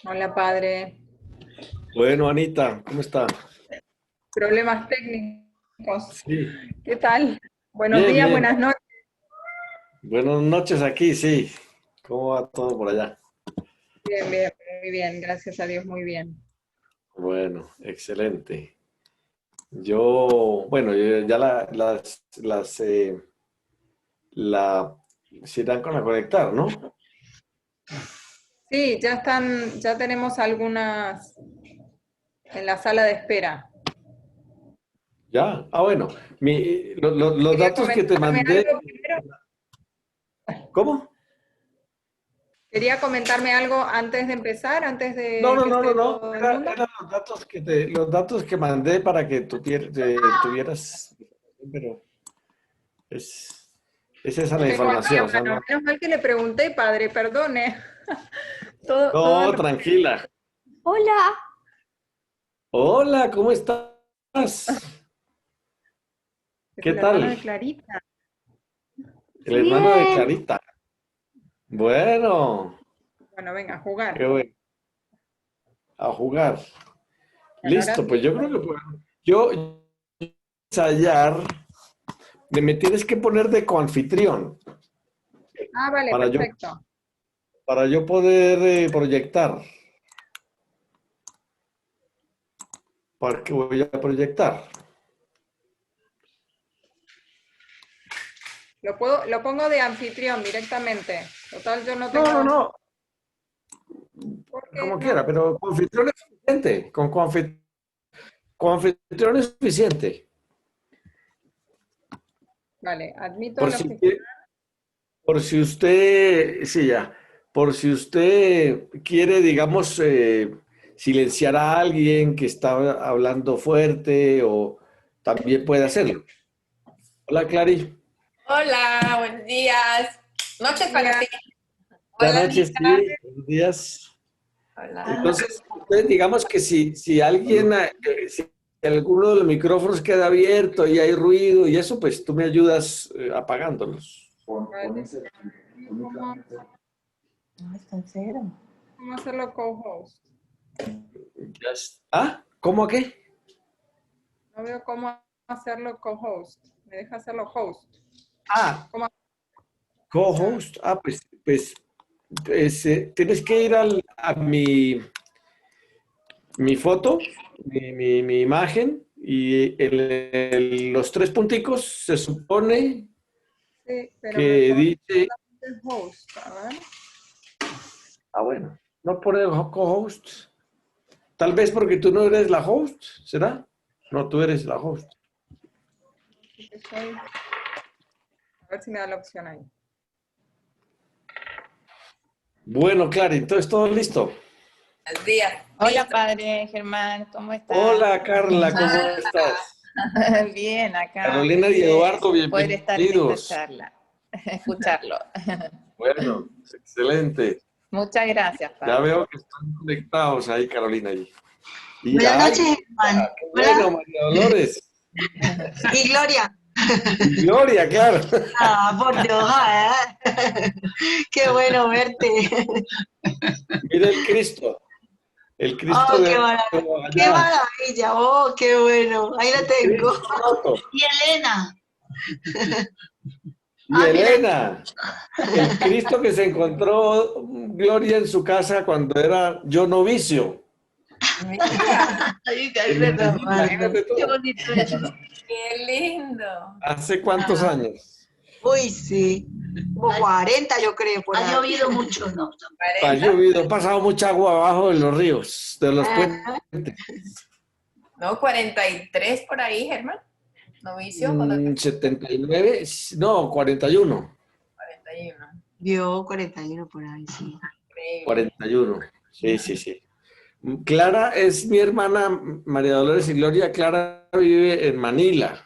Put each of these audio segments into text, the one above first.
Hola, padre. Bueno, Anita, ¿cómo está? Problemas técnicos. Sí, ¿Qué tal? Buenos bien, días, bien. buenas noches. Buenas noches aquí, sí. ¿Cómo va todo por allá? Bien, bien, muy bien. Gracias a Dios, muy bien. Bueno, excelente. Ya se irán con a conectar, ¿no? Sí, ya tenemos algunas en la sala de espera. Ya. Ah, bueno. Los ¿Quería datos que te comentarme mandé. algo primero? ¿Cómo? ¿Quería comentarme algo antes de empezar, antes No, de no, que no, no, esté no. todo el mundo? Eran los datos que mandé para que tuvieras, pero es, es esa Lo la tengo aquí a información, o sea, mano. no. Menos mal que le pregunté, padre, perdone. Todo No, en... tranquila. Hola, Hola, ¿cómo estás? Es ¿Qué el hermano de tal? Clarita. El hermano de bien. Clarita. Bueno, Bueno, venga, a qué jugar. bueno. A jugar. Bueno, ahora Listo, pues yo creo que puedo. Yo ensayar, me tienes que poner de coanfitrión Ah, vale, para yo, perfecto. para yo poder proyectar. ¿Para qué voy a proyectar? Lo pongo de anfitrión directamente. Total, yo no No, no, tengo. no, ¿Por qué como quiera, no? pero coanfitrión es suficiente. Coanfitrión es suficiente. Vale, admito Por el si, anfitrión. Por si usted, sí, ya, por si usted quiere, digamos, silenciar a alguien que está hablando fuerte o también puede hacerlo. Hola, Clary. Hola, buenos días. Noches para Mira, ti. Buenas Hola, noches, Anita. sí, buenos días. Hola. Entonces, usted, digamos que si alguien, si alguno de los micrófonos queda abierto y hay ruido y eso, pues tú me ayudas apagándolos. vale. ¿Cómo, No, está en cero. cómo hacerlo co-host? ¿Ah? ¿Cómo qué? No veo cómo hacerlo co-host. Me deja hacerlo host. Ah, ¿Cómo? co-host. Ah, tienes que ir mi foto, mi imagen, y los tres punticos se supone Sí, pero me que pone dice, solamente host. A ver. ah, bueno, no pone co-host. Tal vez porque tú no eres la host, ¿será? No, tú eres la host. Sí que soy. A ver si me da la opción ahí. Bueno, claro, entonces todo listo. Buenos días. Hola, Listo. padre Germán, ¿cómo estás? Hola, Carla, ¿cómo estás? Bien, acá Carolina y feliz Eduardo, de poder estar en esta bienvenidos. charla, escucharlo. Bueno, excelente. Muchas gracias, Ya padre. veo que están conectados ahí, Carolina. Y Buenas ay, noches, Germán. qué bueno, Hola. María Dolores. Y Gloria. Y Gloria, claro. Ah, por Dios, qué bueno verte. Mira el Cristo. El Cristo Oh, de qué allá. maravilla. Oh, qué bueno. Ahí la El tengo. Cristo roto. Y Elena. Y Mira. Elena. El Cristo que se encontró Gloria en su casa cuando era yo novicio. Mira, Imagínate Qué tú. bonito eso. qué lindo. ¿Hace cuántos años? Uy, sí. Como 40, yo creo, por ahí. Ha llovido mucho, ¿no? Ha 40. llovido, ha pasado mucha agua abajo de los ríos, de los puentes. Ah, No, 43 por ahí, Germán. Novicio, cuando 79, no, 41. 41. vio 41 por ahí, sí. Increíble. 41. Sí, sí, sí. Clara es mi hermana María Dolores y Gloria. Clara vive en Manila.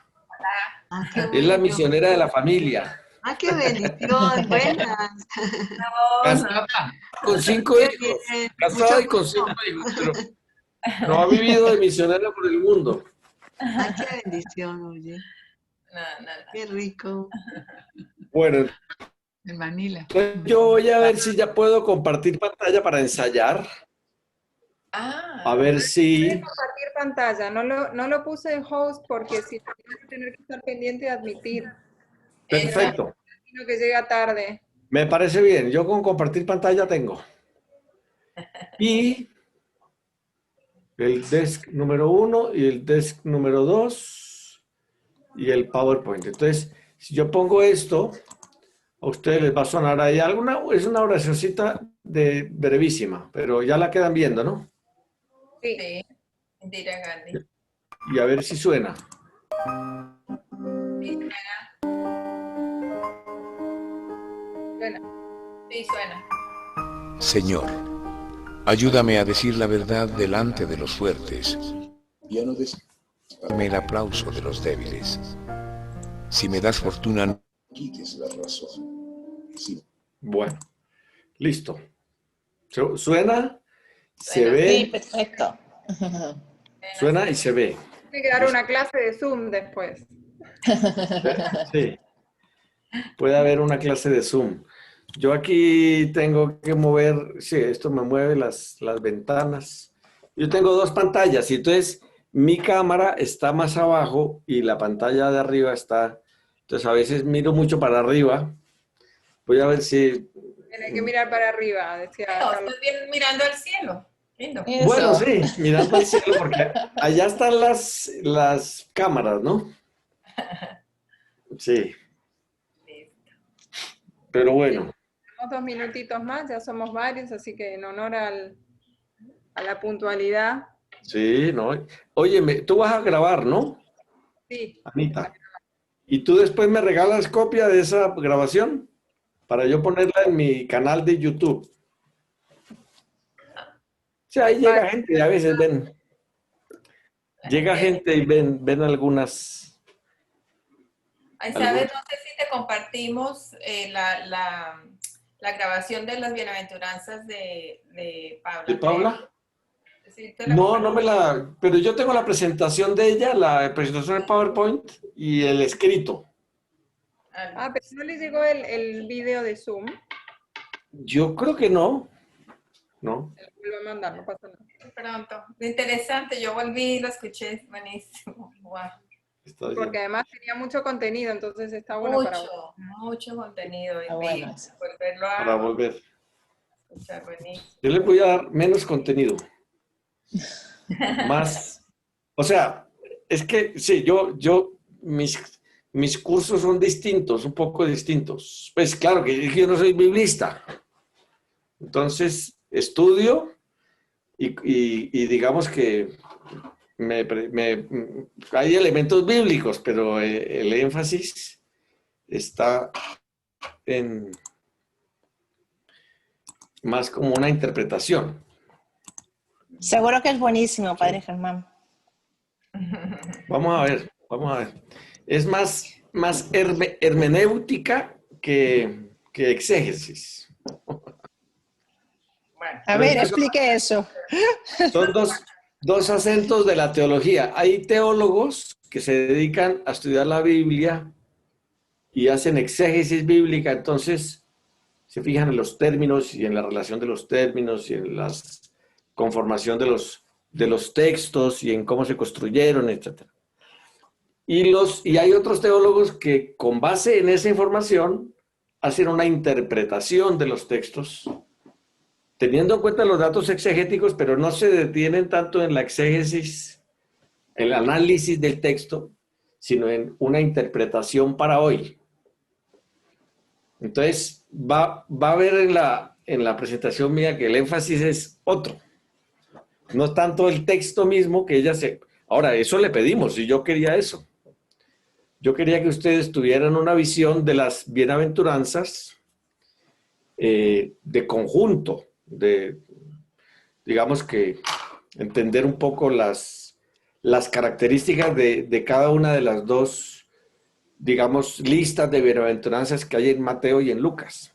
Ah, qué Es la bueno. misionera de la familia. Ah, qué bendición, buenas. Casada, con 5 Qué hijos. bien, Casada mucho y con gusto. 5 hijos, pero ha vivido de misionera por el mundo. Ay, qué bendición, oye. No. Qué rico. Bueno, En Manila. entonces yo voy a ver si ya puedo compartir pantalla para ensayar. A ver Puede si... compartir pantalla. No lo puse en host porque si no voy a tener que estar pendiente de admitir. Perfecto. Imagino que llega tarde. Me parece bien. Yo con compartir pantalla tengo. Y el desk número 1 y el desk número 2 y el PowerPoint. Entonces, si yo pongo esto, a ustedes les va a sonar ahí es una oracióncita de brevísima, pero ya la quedan viendo, ¿no? Sí. Sí, Indira Gandhi. Y a ver si suena. Sí, Bueno, suena. Señor, ayúdame a decir la verdad delante de los fuertes. Dame el aplauso de los débiles. Si me das fortuna, no quites la razón. Bueno, listo. ¿Suena? Se Sí, ve, perfecto. suena y se ve. tiene que dar una clase de Zoom después. Sí. Puede haber una clase de Zoom. Yo aquí tengo que mover, sí, esto me mueve las ventanas. Yo tengo 2 pantallas y entonces mi cámara está más abajo y la pantalla de arriba está. Entonces a veces miro mucho para arriba. Voy a ver si... Tiene que mirar para arriba, decía Carlos. Estoy bien mirando al cielo. Lindo. Eso. Bueno, sí, mirando al cielo porque allá están las cámaras, ¿no? Sí, pero bueno. Tenemos 2 minutitos más, ya somos varios, así que en honor a la puntualidad. Sí, no. Óyeme, tú vas a grabar, ¿no, Sí. Anita? ¿Y tú después me regalas copia de esa grabación para yo ponerla en mi canal de YouTube? Sí, ahí llega gente y a veces ven. Llega gente y ven algunas. Ay, ¿sabes? No sé si te compartimos la grabación de las bienaventuranzas de Paula. ¿De Paula? Sí, te la No, compartí. no me la... Pero yo tengo la presentación de ella, la presentación de PowerPoint y el escrito. Ah, pero no le llegó el video de Zoom. Yo creo que no. No. Se lo vuelvo a mandar, no pasa nada. Pronto. Interesante, yo volví y lo escuché, es buenísimo. Wow. Está bien. Porque además tenía mucho contenido, entonces está bueno para Mucho contenido. Está bueno eso. Volverlo Para a volver. escuchar, buenísimo. Yo les voy a dar menos contenido. Más. O sea, es que sí, mis cursos son distintos, un poco distintos. Pues claro que yo no soy biblista. Entonces, estudio y digamos que hay elementos bíblicos, pero el énfasis está en más como una interpretación. Seguro que es buenísimo, Padre Germán. Vamos a ver. Es más hermenéutica que exégesis. Bueno, A ver, explique eso. Son dos acentos de la teología. Hay teólogos que se dedican a estudiar la Biblia y hacen exégesis bíblica, entonces se fijan en los términos y en la relación de los términos y en la conformación de los textos y en cómo se construyeron, etc. Y hay otros teólogos que con base en esa información hacen una interpretación de los textos teniendo en cuenta los datos exegéticos, pero no se detienen tanto en la exégesis, el análisis del texto, sino en una interpretación para hoy. Entonces, va a ver en la presentación mía que el énfasis es otro. No tanto el texto mismo que ella se... Ahora, eso le pedimos y yo quería eso. Yo quería que ustedes tuvieran una visión de las bienaventuranzas de conjunto, digamos que entender un poco las características de cada una de las digamos, listas de bienaventuranzas que hay en Mateo y en Lucas.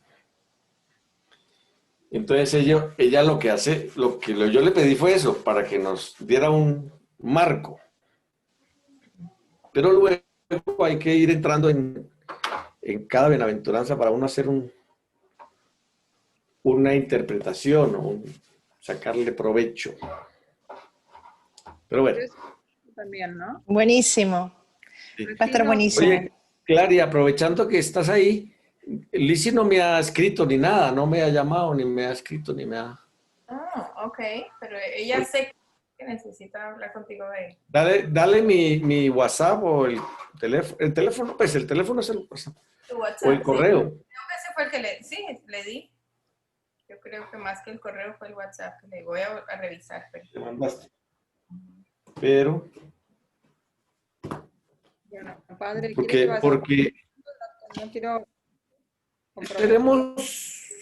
Entonces ella lo que hace, yo le pedí fue eso, para que nos diera un marco. Pero luego hay que ir entrando en cada bienaventuranza para uno hacer una interpretación o sacarle provecho. Pero bueno. También, ¿no? Buenísimo. Sí. Va a estar buenísimo. Oye, Clary, aprovechando que estás ahí, Lizzy no me ha escrito ni nada, no me ha llamado, ni me ha escrito, ni me ha... Ah, ok, pero ella sé que necesita hablar contigo de él. Dale mi WhatsApp o el teléfono, pues el teléfono es el WhatsApp. Tu WhatsApp, O el correo. Sí. Creo que ese fue el que le di. Yo creo que más que el correo fue el WhatsApp que le voy a revisar. Te mandaste. Pero... Bueno, padre, Porque no quiero esperemos,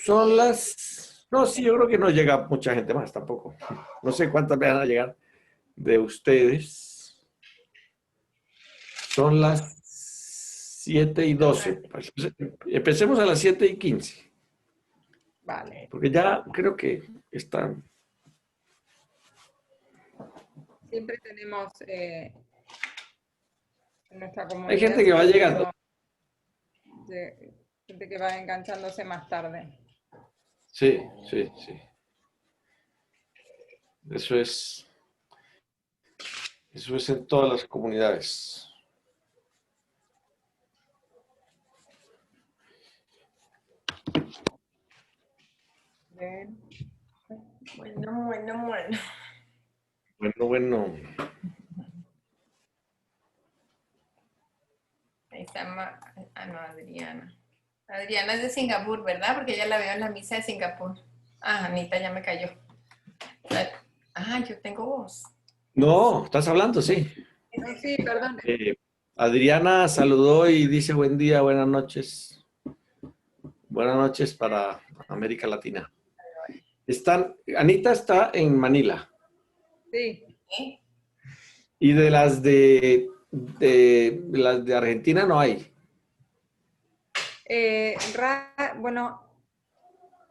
son las... No, sí, yo creo que no llega mucha gente más tampoco. No sé cuántas van a llegar de ustedes. Son las 7:12. Empecemos a las 7:15. Vale. Porque ya creo que están... Siempre tenemos en nuestra comunidad... Hay gente que va llegando. Gente que va enganchándose más tarde. Sí. Eso es en todas las comunidades. Bien. Bueno. Bueno. Ahí está Adriana. Adriana es de Singapur, ¿verdad? Porque ella la veo en la misa de Singapur. Ah, Anita ya me cayó. Ah, yo tengo voz. No, estás hablando, sí. Sí, perdón. Adriana saludó y dice buen día, buenas noches. Buenas noches para América Latina. Anita está en Manila. Sí. Y de las de Argentina no hay. Bueno,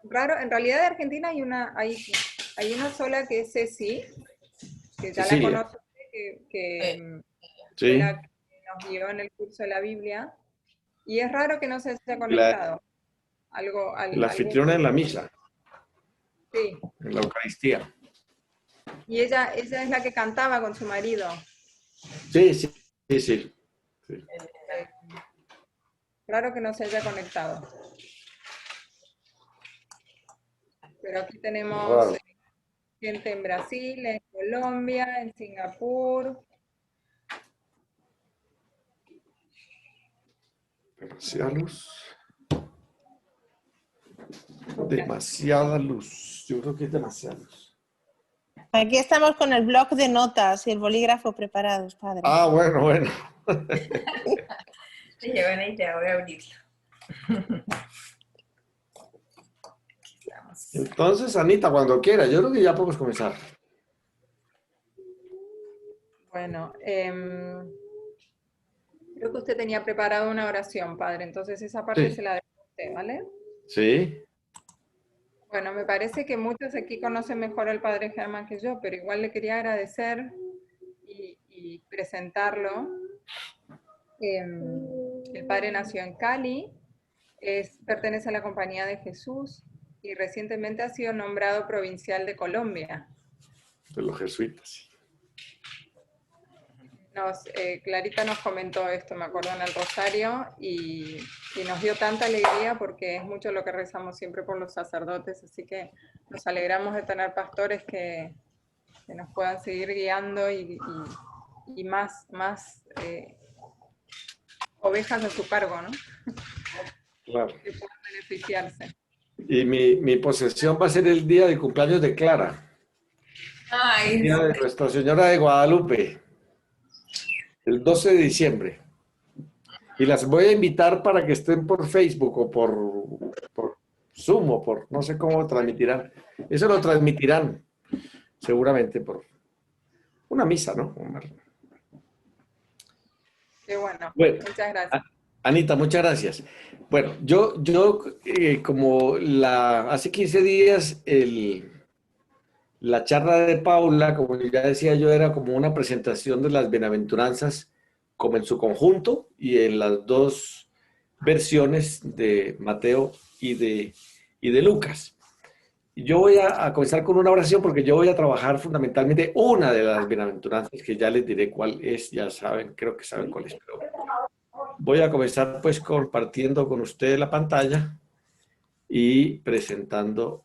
raro, en realidad de Argentina hay una sola que es Ceci, que ya Cecilia. la conoce, que Sí. la que nos guió en el curso de la Biblia, y es raro que no se haya conectado. La anfitriona en la misa, Sí, en la Eucaristía. y ella es la que cantaba con su marido. Sí. Raro que no se haya conectado. Pero aquí tenemos Raro. gente en Brasil, en Colombia, en Singapur. Demasiada luz. Demasiada luz. Yo creo que es demasiada luz. Aquí estamos con el bloc de notas y el bolígrafo preparados, padre. Ah, bueno. Te llevo una idea, voy a abrirlo. Entonces, Anita, cuando quiera, yo creo que ya podemos comenzar. Bueno, creo que usted tenía preparado una oración, padre, entonces esa parte Sí. se la dejo a usted, ¿vale? Sí. Bueno, me parece que muchos aquí conocen mejor al padre Germán que yo, pero igual le quería agradecer y presentarlo. El padre nació en Cali, pertenece a la Compañía de Jesús y recientemente ha sido nombrado provincial de Colombia. De los jesuitas. Clarita nos comentó esto, me acuerdo, en el Rosario, y nos dio tanta alegría porque es mucho lo que rezamos siempre por los sacerdotes, así que nos alegramos de tener pastores que nos puedan seguir guiando y más ovejas a su cargo, ¿no? Claro. Que puedan beneficiarse. Y mi posesión va a ser el día de cumpleaños de Clara. Ay, El día de Nuestra Señora de Guadalupe. El 12 de diciembre. Y las voy a invitar para que estén por Facebook o por Zoom o por no sé cómo transmitirán. Eso lo transmitirán seguramente por una misa, ¿no? Qué bueno, Bueno, muchas gracias. Anita, muchas gracias. Bueno, yo como hace 15 días la charla de Paula, como ya decía yo, era como una presentación de las bienaventuranzas como en su conjunto y en las dos versiones de Mateo y de Lucas. Yo voy a comenzar con una oración porque yo voy a trabajar fundamentalmente una de las bienaventuranzas que ya les diré cuál es, ya saben, creo que saben cuál es, pero voy a comenzar pues compartiendo con ustedes la pantalla y presentando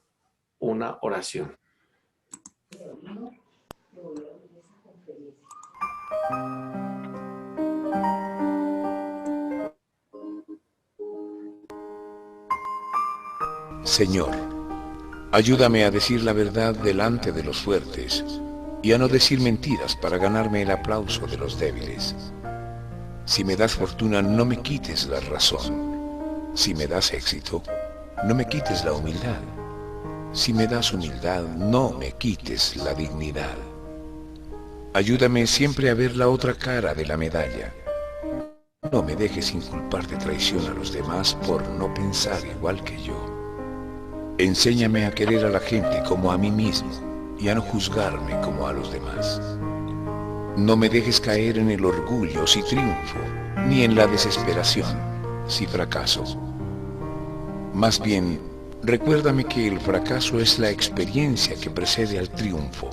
una oración. Señor, ayúdame a decir la verdad delante de los fuertes y a no decir mentiras para ganarme el aplauso de los débiles. Si me das fortuna, no me quites la razón. Si me das éxito, no me quites la humildad. Si me das humildad, no me quites la dignidad. Ayúdame siempre a ver la otra cara de la medalla. No me dejes inculpar de traición a los demás por no pensar igual que yo. Enséñame a querer a la gente como a mí mismo y a no juzgarme como a los demás. No me dejes caer en el orgullo si triunfo, ni en la desesperación si fracaso. Más bien, recuérdame que el fracaso es la experiencia que precede al triunfo.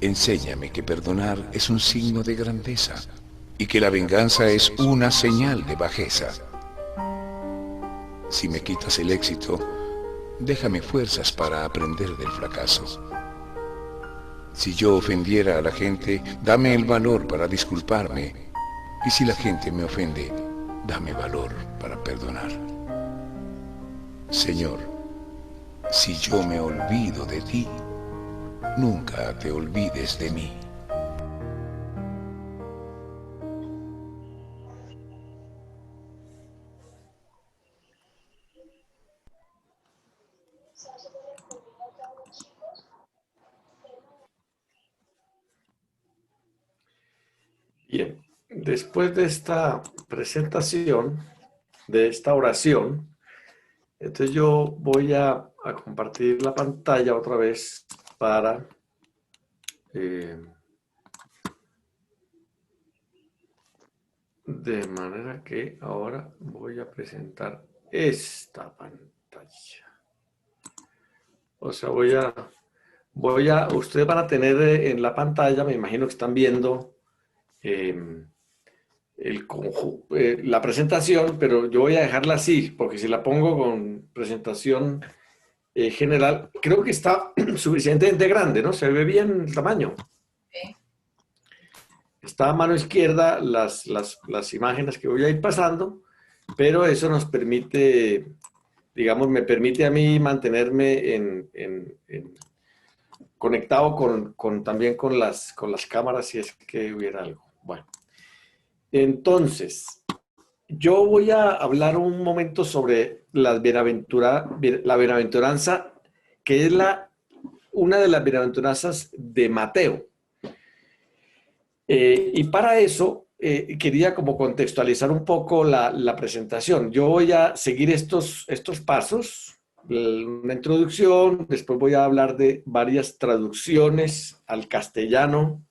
Enséñame que perdonar es un signo de grandeza y que la venganza es una señal de bajeza. Si me quitas el éxito, déjame fuerzas para aprender del fracaso. Si yo ofendiera a la gente, dame el valor para disculparme. Y si la gente me ofende, dame valor para perdonar. Señor, si yo me olvido de ti, nunca te olvides de mí. Bien, después de esta presentación, de esta oración, entonces yo voy a compartir la pantalla otra vez para de manera que ahora voy a presentar esta pantalla. O sea, ustedes van a tener en la pantalla, me imagino que están viendo la presentación, pero yo voy a dejarla así, porque si la pongo con presentación general, creo que está suficientemente grande, ¿no? Se ve bien el tamaño. Sí. Está a mano izquierda las imágenes que voy a ir pasando, pero eso nos permite, digamos, me permite a mí mantenerme conectado también con las cámaras si es que hubiera algo. Bueno, entonces, yo voy a hablar un momento sobre la bienaventuranza, que es una de las bienaventuranzas de Mateo. Y para eso quería como contextualizar un poco la presentación. Yo voy a seguir estos pasos, una introducción, después voy a hablar de varias traducciones al castellano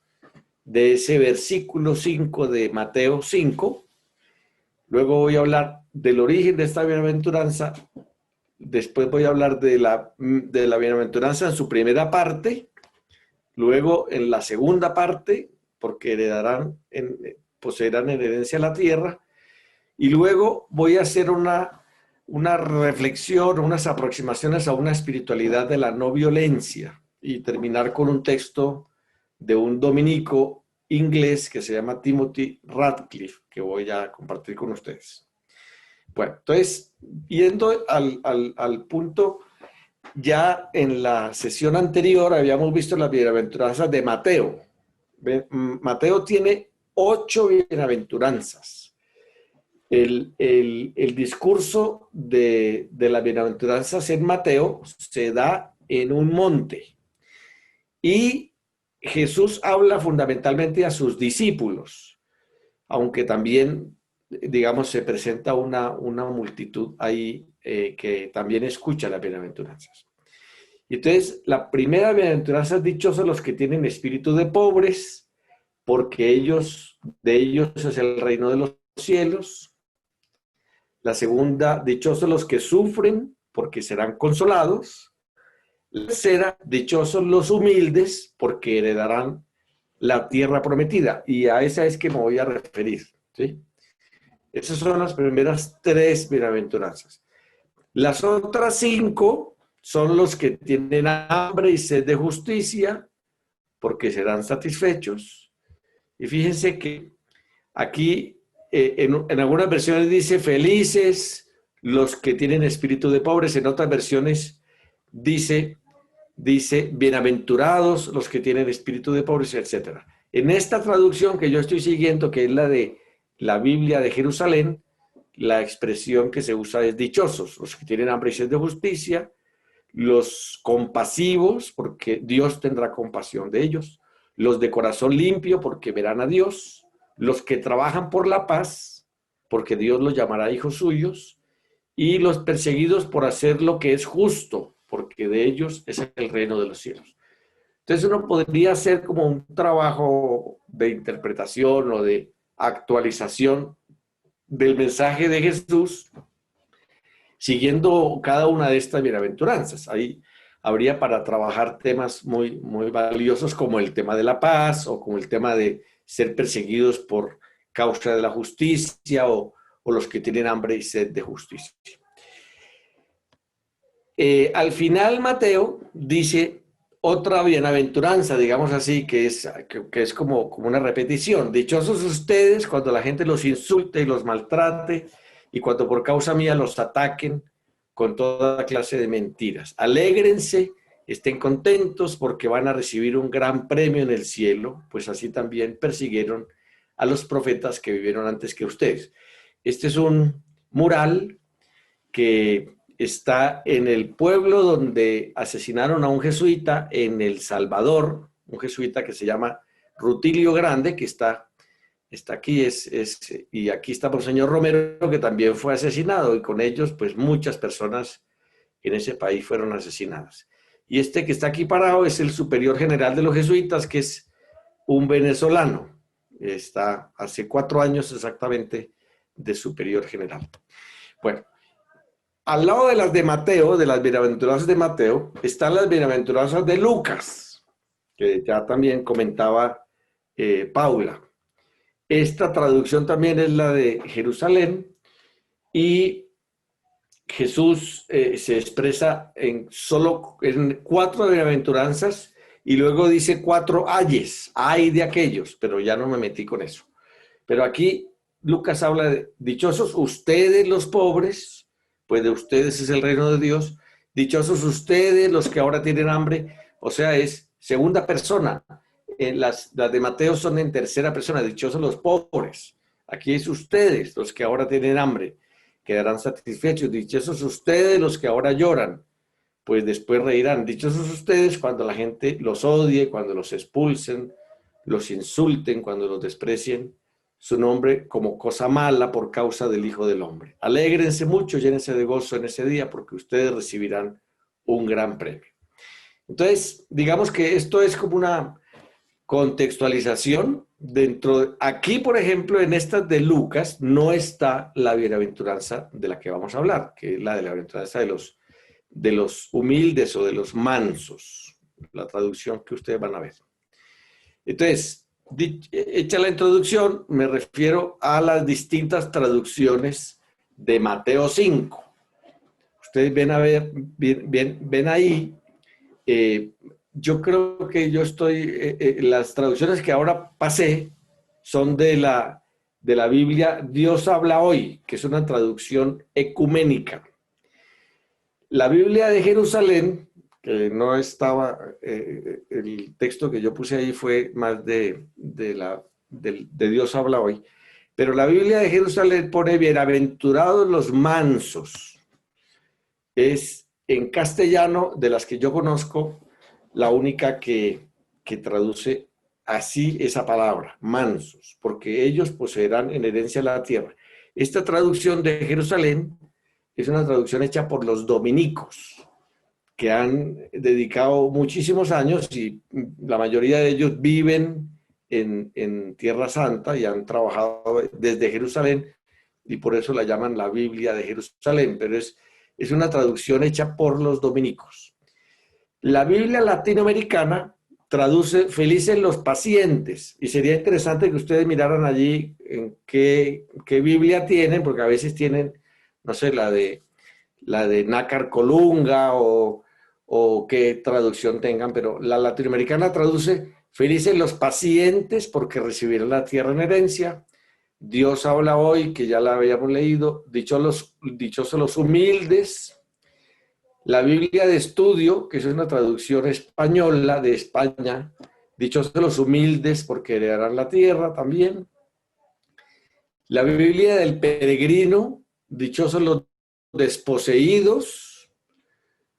de ese versículo 5 de Mateo 5. Luego voy a hablar del origen de esta bienaventuranza. Después voy a hablar de la bienaventuranza en su primera parte. Luego en la segunda parte, porque poseerán en herencia la tierra. Y luego voy a hacer una reflexión, unas aproximaciones a una espiritualidad de la no violencia y terminar con un texto de un dominico inglés que se llama Timothy Radcliffe, que voy a compartir con ustedes. Bueno, entonces, yendo al punto, ya en la sesión anterior habíamos visto las bienaventuranzas de Mateo. Mateo tiene 8 bienaventuranzas. El discurso de las bienaventuranzas en Mateo se da en un monte. Y Jesús habla fundamentalmente a sus discípulos, aunque también digamos, se presenta una multitud ahí que también escucha las bienaventuranzas. Y entonces, la primera bienaventuranza es dichosos los que tienen espíritu de pobres, porque de ellos es el reino de los cielos. La segunda, dichosos los que sufren, porque serán consolados. La tercera, dichosos los humildes, porque heredarán la tierra prometida. Y a esa es que me voy a referir, ¿sí? Esas son las primeras 3 bienaventuranzas. Las otras 5 son los que tienen hambre y sed de justicia, porque serán satisfechos. Y fíjense que aquí en algunas versiones dice felices los que tienen espíritu de pobres, en otras versiones dice bienaventurados los que tienen espíritu de pobres, etc. En esta traducción que yo estoy siguiendo, que es la de la Biblia de Jerusalén, la expresión que se usa es dichosos, los que tienen hambre y sed de justicia, los compasivos, porque Dios tendrá compasión de ellos, los de corazón limpio, porque verán a Dios, los que trabajan por la paz, porque Dios los llamará hijos suyos, y los perseguidos por hacer lo que es justo, porque de ellos es el reino de los cielos. Entonces uno podría hacer como un trabajo de interpretación o de actualización del mensaje de Jesús, siguiendo cada una de estas bienaventuranzas. Ahí habría para trabajar temas muy, muy valiosos como el tema de la paz o como el tema de ser perseguidos por causa de la justicia o los que tienen hambre y sed de justicia. Al final Mateo dice otra bienaventuranza, digamos así, que es como una repetición. Dichosos ustedes cuando la gente los insulte y los maltrate y cuando por causa mía los ataquen con toda clase de mentiras. Alégrense, estén contentos porque van a recibir un gran premio en el cielo, pues así también persiguieron a los profetas que vivieron antes que ustedes. Este es un mural que está en el pueblo donde asesinaron a un jesuita en El Salvador, un jesuita que se llama Rutilio Grande, que está aquí, y aquí está Monseñor Romero, que también fue asesinado, y con ellos, pues muchas personas en ese país fueron asesinadas. Y este que está aquí parado es el superior general de los jesuitas, que es un venezolano. Está hace 4 años exactamente de superior general. Bueno, al lado de las de Mateo, de las bienaventuranzas de Mateo, están las bienaventuranzas de Lucas, que ya también comentaba Paula. Esta traducción también es la de Jerusalén y Jesús se expresa en 4 bienaventuranzas y luego dice 4 ayes, ay de aquellos, pero ya no me metí con eso. Pero aquí Lucas habla de dichosos ustedes los pobres, pues de ustedes es el reino de Dios. Dichosos ustedes los que ahora tienen hambre, o sea, es segunda persona. Las de Mateo son en tercera persona, dichosos los pobres. Aquí es ustedes los que ahora tienen hambre, quedarán satisfechos. Dichosos ustedes los que ahora lloran, pues después reirán. Dichosos ustedes cuando la gente los odie, cuando los expulsen, los insulten, cuando los desprecien su nombre como cosa mala por causa del Hijo del Hombre. Alégrense mucho, llénense de gozo en ese día, porque ustedes recibirán un gran premio. Entonces, digamos que esto es como una contextualización aquí, por ejemplo, en estas de Lucas, no está la bienaventuranza de la que vamos a hablar, que es la de la bienaventuranza de los humildes o de los mansos, la traducción que ustedes van a ver. Entonces, hecha la introducción, me refiero a las distintas traducciones de Mateo 5. Ustedes ven ahí, yo creo que las traducciones que ahora pasé son de la Biblia Dios habla hoy, que es una traducción ecuménica. La Biblia de Jerusalén, que no estaba, el texto que yo puse ahí fue más de Dios habla hoy, pero la Biblia de Jerusalén pone bienaventurados los mansos. Es en castellano, de las que yo conozco, la única que traduce así esa palabra, mansos, porque ellos poseerán en herencia la tierra. esta traducción de Jerusalén es una traducción hecha por los dominicos, que han dedicado muchísimos años y la mayoría de ellos viven en Tierra Santa y han trabajado desde Jerusalén y por eso la llaman la Biblia de Jerusalén, pero es una traducción hecha por los dominicos. La Biblia latinoamericana traduce felices los pacientes y sería interesante que ustedes miraran allí en qué Biblia tienen, porque a veces tienen, no sé, la de Nácar Colunga o qué traducción tengan, pero la latinoamericana traduce felices los pacientes porque recibirán la tierra en herencia. Dios habla hoy, que ya la habíamos leído, dichosos los humildes. La Biblia de Estudio, que es una traducción española de España, dichosos los humildes porque heredarán la tierra también. La Biblia del Peregrino, dichosos los desposeídos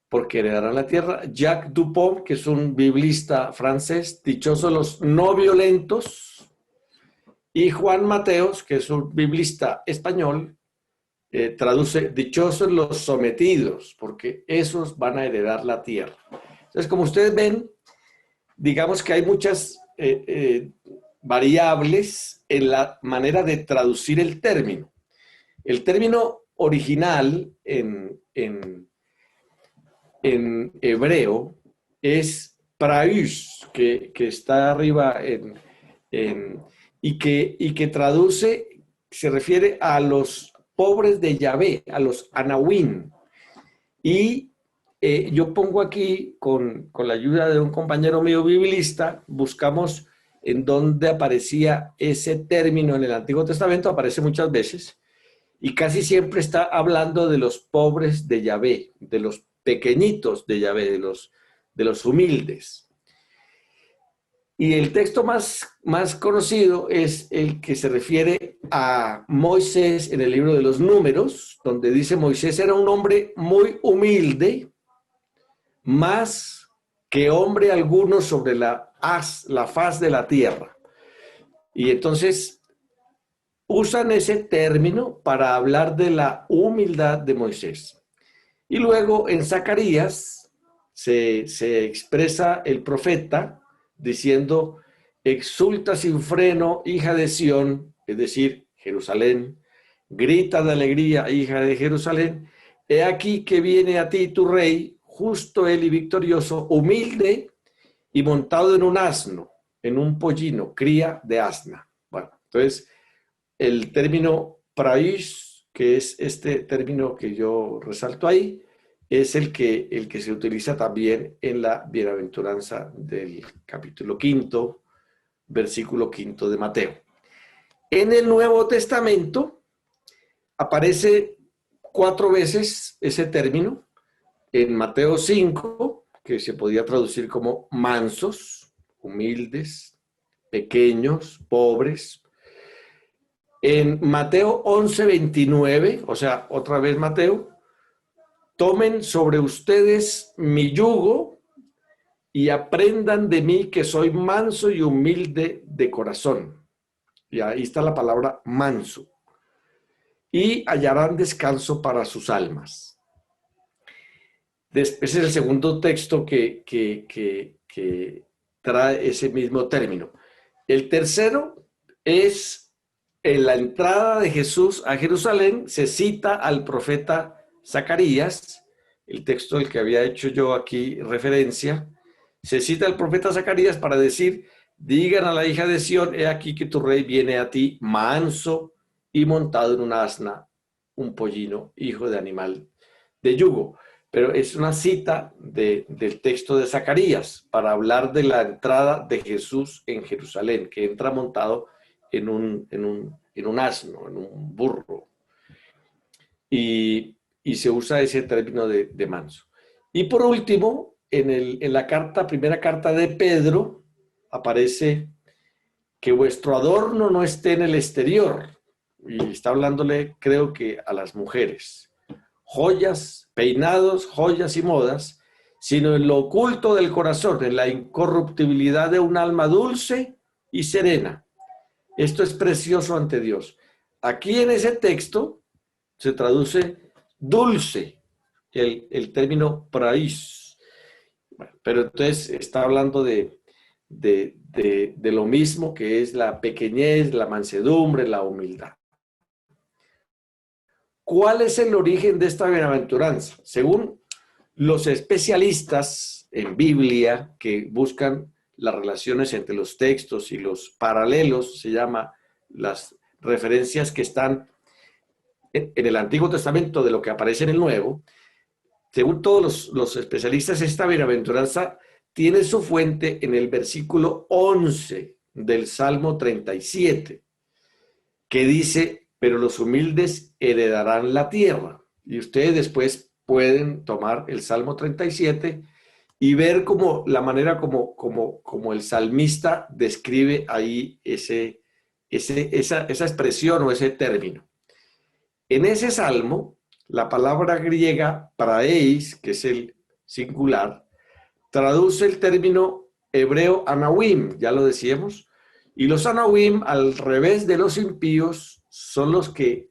porque heredarán la tierra. Jacques Dupont, que es un biblista francés, dichosos los no violentos. Y Juan Mateos, que es un biblista español, traduce dichosos los sometidos, porque esos van a heredar la tierra. Entonces, como ustedes ven, digamos que hay muchas variables en la manera de traducir el término. El término original en hebreo es praus, que está arriba y que traduce, se refiere a los pobres de Yahvé, a los Anawim. Y yo pongo aquí, con la ayuda de un compañero mío biblista, buscamos en dónde aparecía ese término en el Antiguo Testamento, aparece muchas veces, y casi siempre está hablando de los pobres de Yahvé, de los pequeñitos de Yahvé, de los humildes. Y el texto más conocido es el que se refiere a Moisés en el libro de los Números, donde dice Moisés era un hombre muy humilde, más que hombre alguno sobre la faz de la tierra. Y entonces usan ese término para hablar de la humildad de Moisés. Y luego en Zacarías se expresa el profeta diciendo, exulta sin freno, hija de Sión, es decir, Jerusalén, grita de alegría, hija de Jerusalén, he aquí que viene a ti tu rey, justo él y victorioso, humilde y montado en un asno, en un pollino, cría de asna. Bueno, entonces el término praís, que es este término que yo resalto ahí, es el que se utiliza también en la bienaventuranza del capítulo 5, versículo 5 de Mateo. En el Nuevo Testamento aparece 4 veces ese término. En Mateo 5, que se podía traducir como mansos, humildes, pequeños, pobres. En Mateo 11:29, o sea, otra vez Mateo, tomen sobre ustedes mi yugo y aprendan de mí que soy manso y humilde de corazón. Y ahí está la palabra manso. Y hallarán descanso para sus almas. Ese es el segundo texto que trae ese mismo término. El tercero es en la entrada de Jesús a Jerusalén, se cita al profeta Zacarías, el texto del que había hecho yo aquí referencia, se cita al profeta Zacarías para decir, digan a la hija de Sión, he aquí que tu rey viene a ti manso y montado en una asna, un pollino, hijo de animal de yugo. Pero es una cita del texto de Zacarías para hablar de la entrada de Jesús en Jerusalén, que entra montado en un asno, en un burro. Y se usa ese término de manso. Y por último, en la primera carta de Pedro, aparece que vuestro adorno no esté en el exterior. Y está hablándole, creo que a las mujeres. Joyas, peinados, joyas y modas, sino en lo oculto del corazón, en la incorruptibilidad de un alma dulce y serena. Esto es precioso ante Dios. aquí en ese texto se traduce dulce, el término praís. Bueno, pero entonces está hablando de lo mismo, que es la pequeñez, la mansedumbre, la humildad. ¿Cuál es el origen de esta bienaventuranza? Según los especialistas en Biblia que buscan las relaciones entre los textos y los paralelos, se llama las referencias que están en el Antiguo Testamento de lo que aparece en el Nuevo. Según todos los especialistas, esta bienaventuranza tiene su fuente en el versículo 11 del Salmo 37, que dice: pero los humildes heredarán la tierra. Y ustedes después pueden tomar el Salmo 37 y ver como la manera como el salmista describe ahí esa expresión o ese término. En ese salmo, la palabra griega praeis, que es el singular, traduce el término hebreo anawim, ya lo decíamos, y los anawim, al revés de los impíos, son los que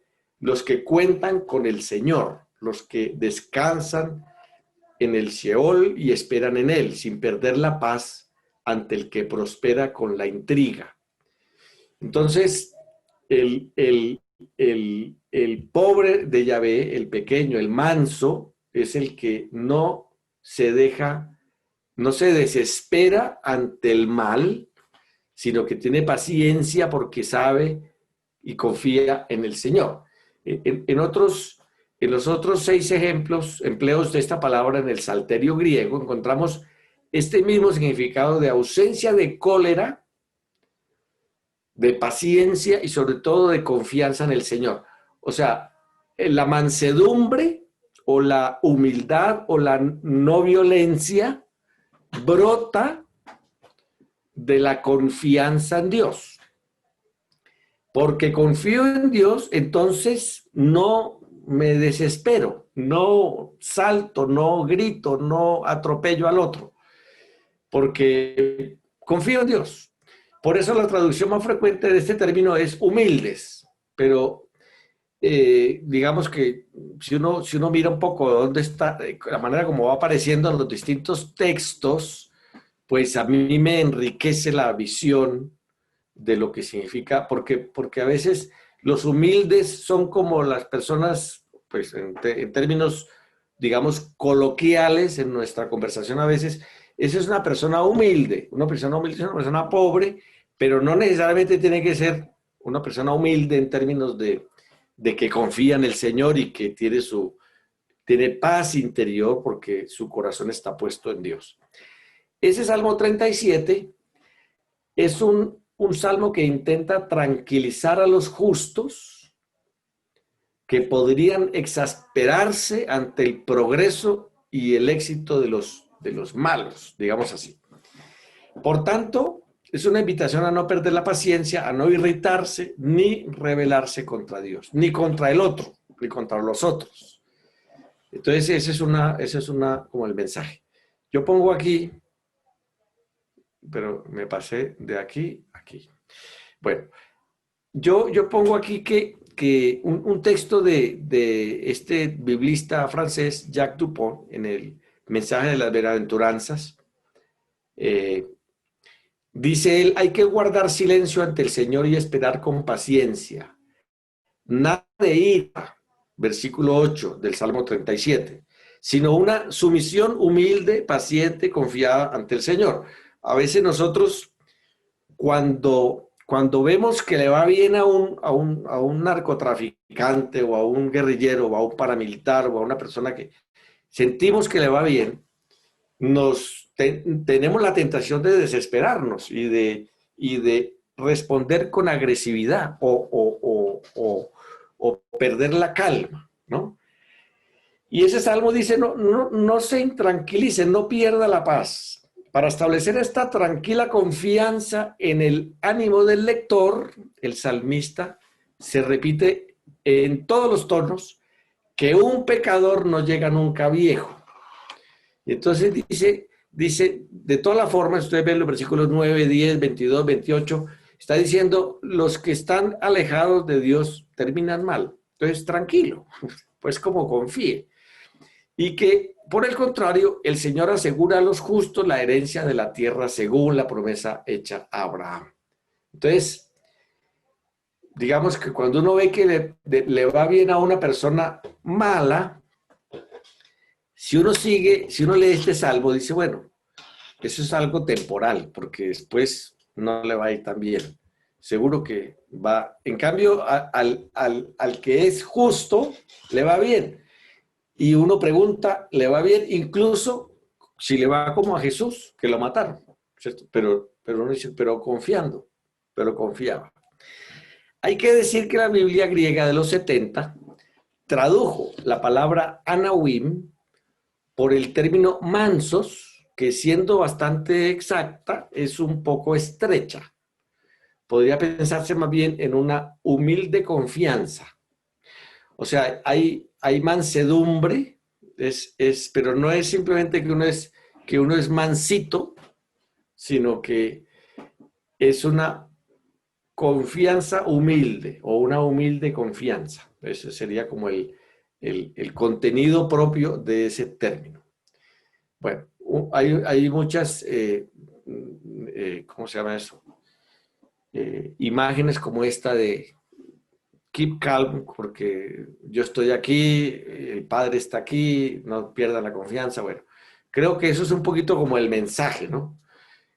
cuentan con el Señor, los que descansan en el Sheol y esperan en él, sin perder la paz ante el que prospera con la intriga. Entonces, el pobre de Yahvé, el pequeño, el manso, es el que no se desespera ante el mal, sino que tiene paciencia porque sabe y confía en el Señor. En los otros 6 empleos de esta palabra en el salterio griego, encontramos este mismo significado de ausencia de cólera, de paciencia y sobre todo de confianza en el Señor. O sea, la mansedumbre o la humildad o la no violencia brota de la confianza en Dios. Porque confío en Dios, entonces no me desespero, no salto, no grito, no atropello al otro, porque confío en Dios. Por eso la traducción más frecuente de este término es humildes, pero digamos que si uno mira un poco dónde está, la manera como va apareciendo en los distintos textos, pues a mí me enriquece la visión de lo que significa, porque a veces los humildes son como las personas, pues en términos, digamos, coloquiales en nuestra conversación a veces, esa es una persona humilde. Una persona humilde es una persona pobre, pero no necesariamente tiene que ser una persona humilde en términos de que confía en el Señor y que tiene paz interior porque su corazón está puesto en Dios. Ese Salmo 37 es un salmo que intenta tranquilizar a los justos que podrían exasperarse ante el progreso y el éxito de los malos, digamos así. Por tanto, es una invitación a no perder la paciencia, a no irritarse, ni rebelarse contra Dios, ni contra el otro, ni contra los otros. Entonces, ese es como el mensaje. Yo pongo aquí, pero me pasé de aquí a aquí. Bueno, yo pongo aquí que un texto de este biblista francés, Jacques Dupont, en el mensaje de las bienaventuranzas, dice él: hay que guardar silencio ante el Señor y esperar con paciencia. Nada de ira, versículo 8 del Salmo 37, sino una sumisión humilde, paciente, confiada ante el Señor. A veces nosotros, cuando vemos que le va bien a un narcotraficante o a un guerrillero o a un paramilitar o a una persona que sentimos que le va bien, tenemos la tentación de desesperarnos y de responder con agresividad o perder la calma, ¿no? Y ese salmo dice: no se intranquilicen, no pierda la paz. Para establecer esta tranquila confianza en el ánimo del lector, el salmista se repite en todos los tonos que un pecador no llega nunca viejo. Y entonces dice, de todas las formas, ustedes ven los versículos 9, 10, 22, 28, Está diciendo, los que están alejados de Dios terminan mal. Entonces, tranquilo, pues como confíe. Y que, por el contrario, el Señor asegura a los justos la herencia de la tierra según la promesa hecha a Abraham. Entonces, digamos que cuando uno ve que le va bien a una persona mala, si uno lee este salmo, dice, bueno, eso es algo temporal, porque después no le va a ir tan bien. Seguro que va. En cambio, al que es justo, le va bien. Y uno pregunta, ¿le va bien? Incluso si le va como a Jesús, que lo mataron, ¿cierto? Pero uno dice, pero confiaba. Hay que decir que la Biblia griega de los 70 tradujo la palabra anawim por el término mansos, que siendo bastante exacta, es un poco estrecha. Podría pensarse más bien en una humilde confianza. O sea, hay mansedumbre, pero no es simplemente que uno es mansito, sino que es una confianza humilde o una humilde confianza. Ese sería como el contenido propio de ese término. Bueno, hay muchas, ¿cómo se llama eso? Imágenes como esta de keep calm, porque yo estoy aquí, el Padre está aquí, no pierdan la confianza. Bueno, creo que eso es un poquito como el mensaje, ¿no?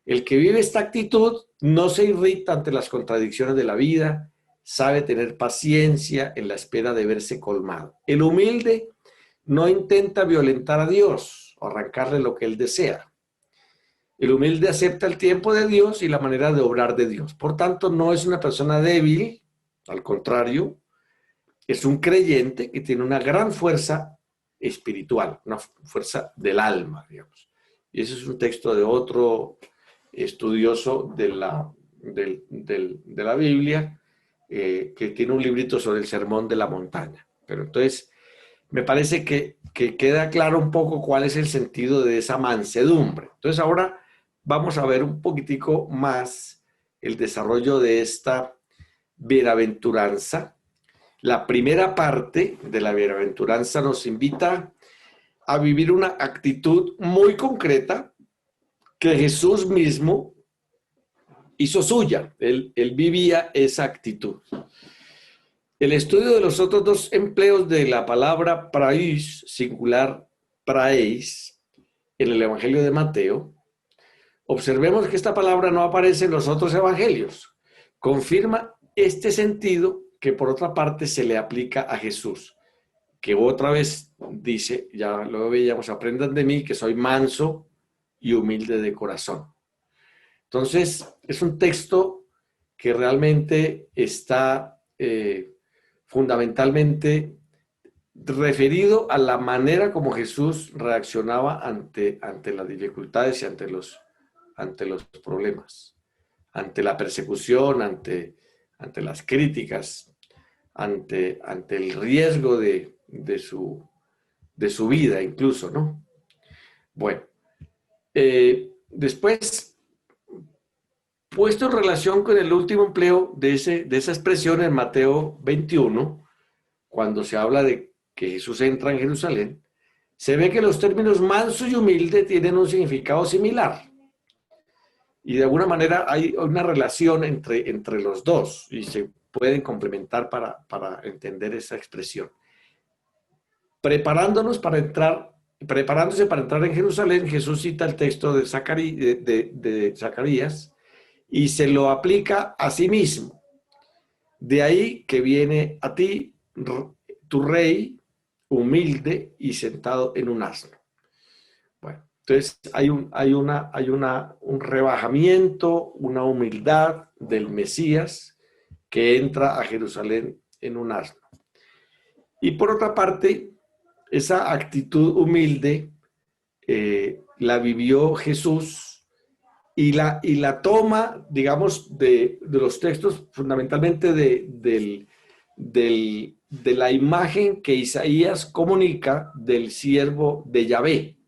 El que vive esta actitud no se irrita ante las contradicciones de la vida, sabe tener paciencia en la espera de verse colmado. El humilde no intenta violentar a Dios o arrancarle lo que él desea. El humilde acepta el tiempo de Dios y la manera de obrar de Dios. Por tanto, no es una persona débil, al contrario, es un creyente que tiene una gran fuerza espiritual, una fuerza del alma, digamos. Y ese es un texto de otro estudioso de la Biblia, que tiene un librito sobre el Sermón de la Montaña. Pero entonces, me parece que queda claro un poco cuál es el sentido de esa mansedumbre. Entonces, ahora vamos a ver un poquitico más el desarrollo de esta bienaventuranza. La primera parte de la bienaventuranza nos invita a vivir una actitud muy concreta que Jesús mismo hizo suya. Él vivía esa actitud. El estudio de los otros dos empleos de la palabra praís, singular praeis, en el Evangelio de Mateo, observemos que esta palabra no aparece en los otros evangelios. Confirma este sentido que por otra parte se le aplica a Jesús, que otra vez dice, ya lo veíamos, aprendan de mí que soy manso y humilde de corazón. Entonces, es un texto que realmente está fundamentalmente referido a la manera como Jesús reaccionaba ante las dificultades y ante los problemas, ante la persecución, ante las críticas, ante el riesgo de su vida incluso, ¿no? Bueno, después, puesto en relación con el último empleo de esa expresión en Mateo 21, cuando se habla de que Jesús entra en Jerusalén, se ve que los términos manso y humilde tienen un significado similar. Y de alguna manera hay una relación entre los dos y se pueden complementar para entender esa expresión. Preparándose para entrar en Jerusalén, Jesús cita el texto de Zacarías y se lo aplica a sí mismo. De ahí que viene a ti tu rey humilde y sentado en un asno. Bueno, entonces hay un rebajamiento, una humildad del Mesías que entra a Jerusalén en un asno. Y por otra parte, esa actitud humilde la vivió Jesús y la toma, digamos, de los textos, fundamentalmente de la imagen que Isaías comunica del siervo de Yahvé.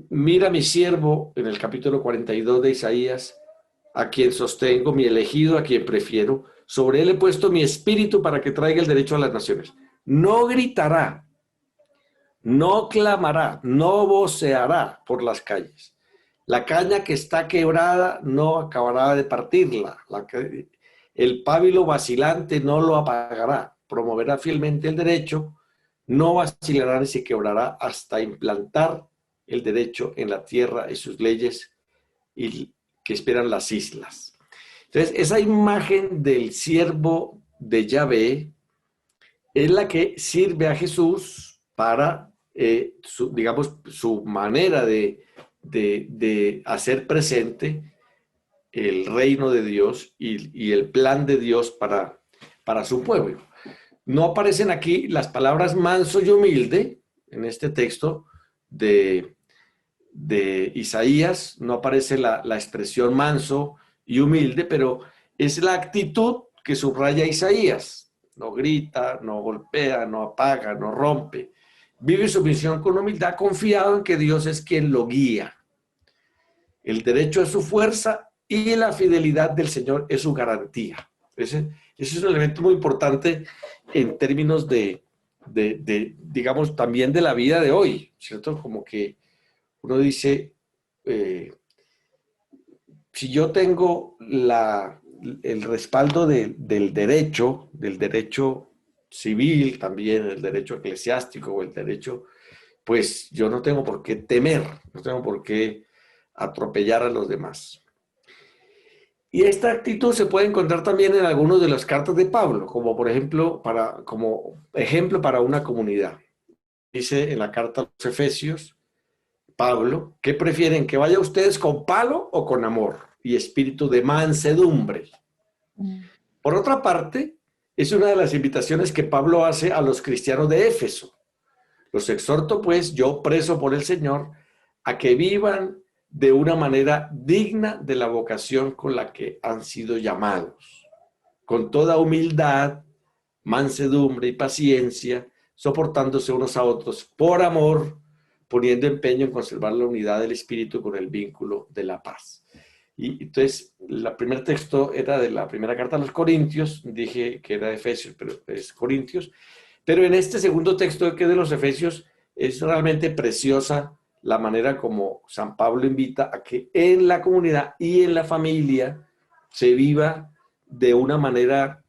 Mira mi siervo, en el capítulo 42 de Isaías, a quien sostengo, mi elegido, a quien prefiero. Sobre él he puesto mi espíritu para que traiga el derecho a las naciones. No gritará, no clamará, no voceará por las calles. La caña que está quebrada no acabará de partirla. El pábilo vacilante no lo apagará. Promoverá fielmente el derecho, no vacilará ni se quebrará hasta implantar el derecho en la tierra y sus leyes y que esperan las islas. Entonces, esa imagen del siervo de Yahvé es la que sirve a Jesús para, su manera de hacer presente el reino de Dios y el plan de Dios para su pueblo. No aparecen aquí las palabras manso y humilde en este texto de Isaías, no aparece la expresión manso y humilde, pero es la actitud que subraya Isaías. No grita, no golpea, no apaga, no rompe. Vive su misión con humildad, confiado en que Dios es quien lo guía. El derecho es su fuerza y la fidelidad del Señor es su garantía. Ese es un elemento muy importante en términos digamos, también de la vida de hoy, ¿cierto? Como que uno dice, si yo tengo el respaldo del derecho civil también, el derecho eclesiástico o el derecho, pues yo no tengo por qué temer, no tengo por qué atropellar a los demás. Y esta actitud se puede encontrar también en algunas de las cartas de Pablo, como por ejemplo, como ejemplo para una comunidad. Dice en la carta a los Efesios, Pablo, ¿qué prefieren? ¿Que vaya ustedes con palo o con amor y espíritu de mansedumbre? Por otra parte, es una de las invitaciones que Pablo hace a los cristianos de Éfeso. Los exhorto, pues, yo preso por el Señor, a que vivan de una manera digna de la vocación con la que han sido llamados, con toda humildad, mansedumbre y paciencia, soportándose unos a otros por amor, poniendo empeño en conservar la unidad del espíritu con el vínculo de la paz. Y entonces, el primer texto era de la primera carta a los Corintios, dije que era de Efesios, pero es Corintios, pero en este segundo texto que es de los Efesios, es realmente preciosa la manera como San Pablo invita a que en la comunidad y en la familia se viva de una manera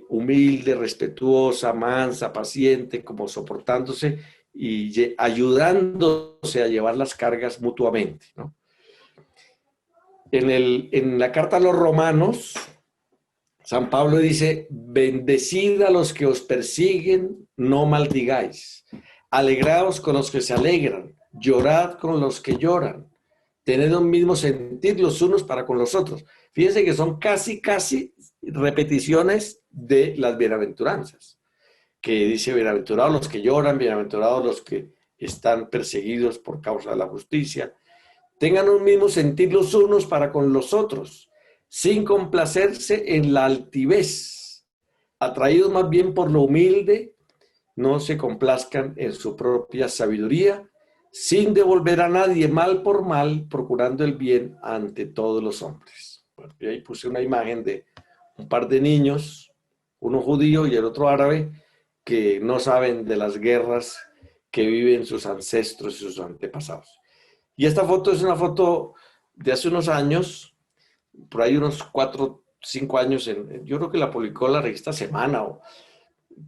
humilde, respetuosa, mansa, paciente, como soportándose y ayudándose a llevar las cargas mutuamente, ¿no? En la carta a los Romanos, San Pablo dice, bendecid a los que os persiguen, no maldigáis. Alegraos con los que se alegran, llorad con los que lloran. Tened un mismo sentir los unos para con los otros. Fíjense que son casi repeticiones de las bienaventuranzas, que dice, bienaventurados los que lloran, bienaventurados los que están perseguidos por causa de la justicia. Tengan un mismo sentir los unos para con los otros, sin complacerse en la altivez, atraídos más bien por lo humilde, no se complazcan en su propia sabiduría, sin devolver a nadie mal por mal, procurando el bien ante todos los hombres. Bueno, y ahí puse una imagen de un par de niños, uno judío y el otro árabe, que no saben de las guerras que viven sus ancestros y sus antepasados. Y esta foto es una foto de hace unos años, por ahí unos 4 o 5 años, yo creo que la publicó la revista Semana, o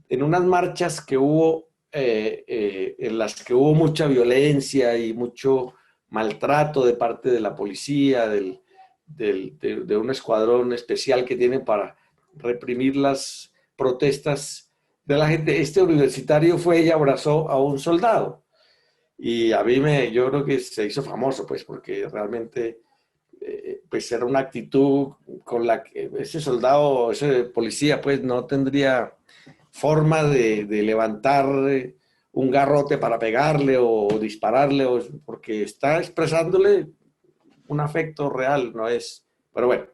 en unas marchas que hubo, en las que hubo mucha violencia y mucho maltrato de parte de la policía, de un escuadrón especial que tienen para reprimir las protestas de la gente. Este universitario fue y abrazó a un soldado. Y a mí yo creo que se hizo famoso, pues, porque realmente pues era una actitud con la que ese soldado, ese policía, pues no tendría forma de levantar un garrote para pegarle o dispararle, porque está expresándole un afecto real, no es, pero bueno.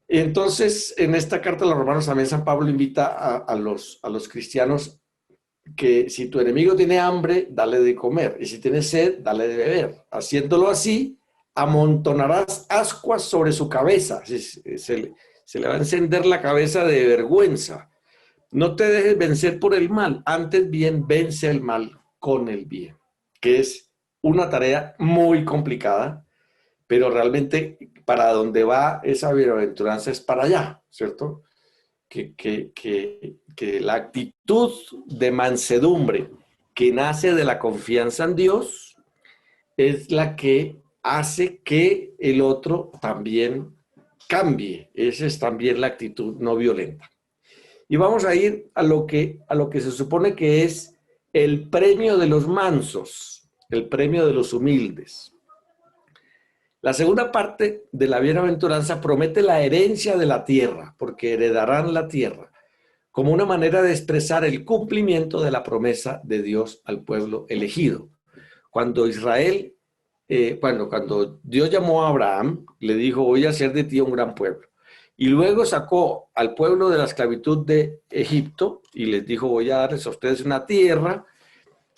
Entonces, en esta carta a los Romanos también San Pablo invita a los cristianos que si tu enemigo tiene hambre, dale de comer, y si tiene sed, dale de beber. Haciéndolo así, amontonarás ascuas sobre su cabeza. Se le va a encender la cabeza de vergüenza. No te dejes vencer por el mal, antes bien vence el mal con el bien, que es una tarea muy complicada, pero realmente para donde va esa bienaventuranza es para allá, ¿cierto? Que la actitud de mansedumbre que nace de la confianza en Dios es la que hace que el otro también cambie. Esa es también la actitud no violenta. Y vamos a ir a lo que se supone que es el premio de los mansos, el premio de los humildes. La segunda parte de la bienaventuranza promete la herencia de la tierra, porque heredarán la tierra, como una manera de expresar el cumplimiento de la promesa de Dios al pueblo elegido. Cuando Dios llamó a Abraham, le dijo, voy a hacer de ti un gran pueblo. Y luego sacó al pueblo de la esclavitud de Egipto y les dijo, voy a darles a ustedes una tierra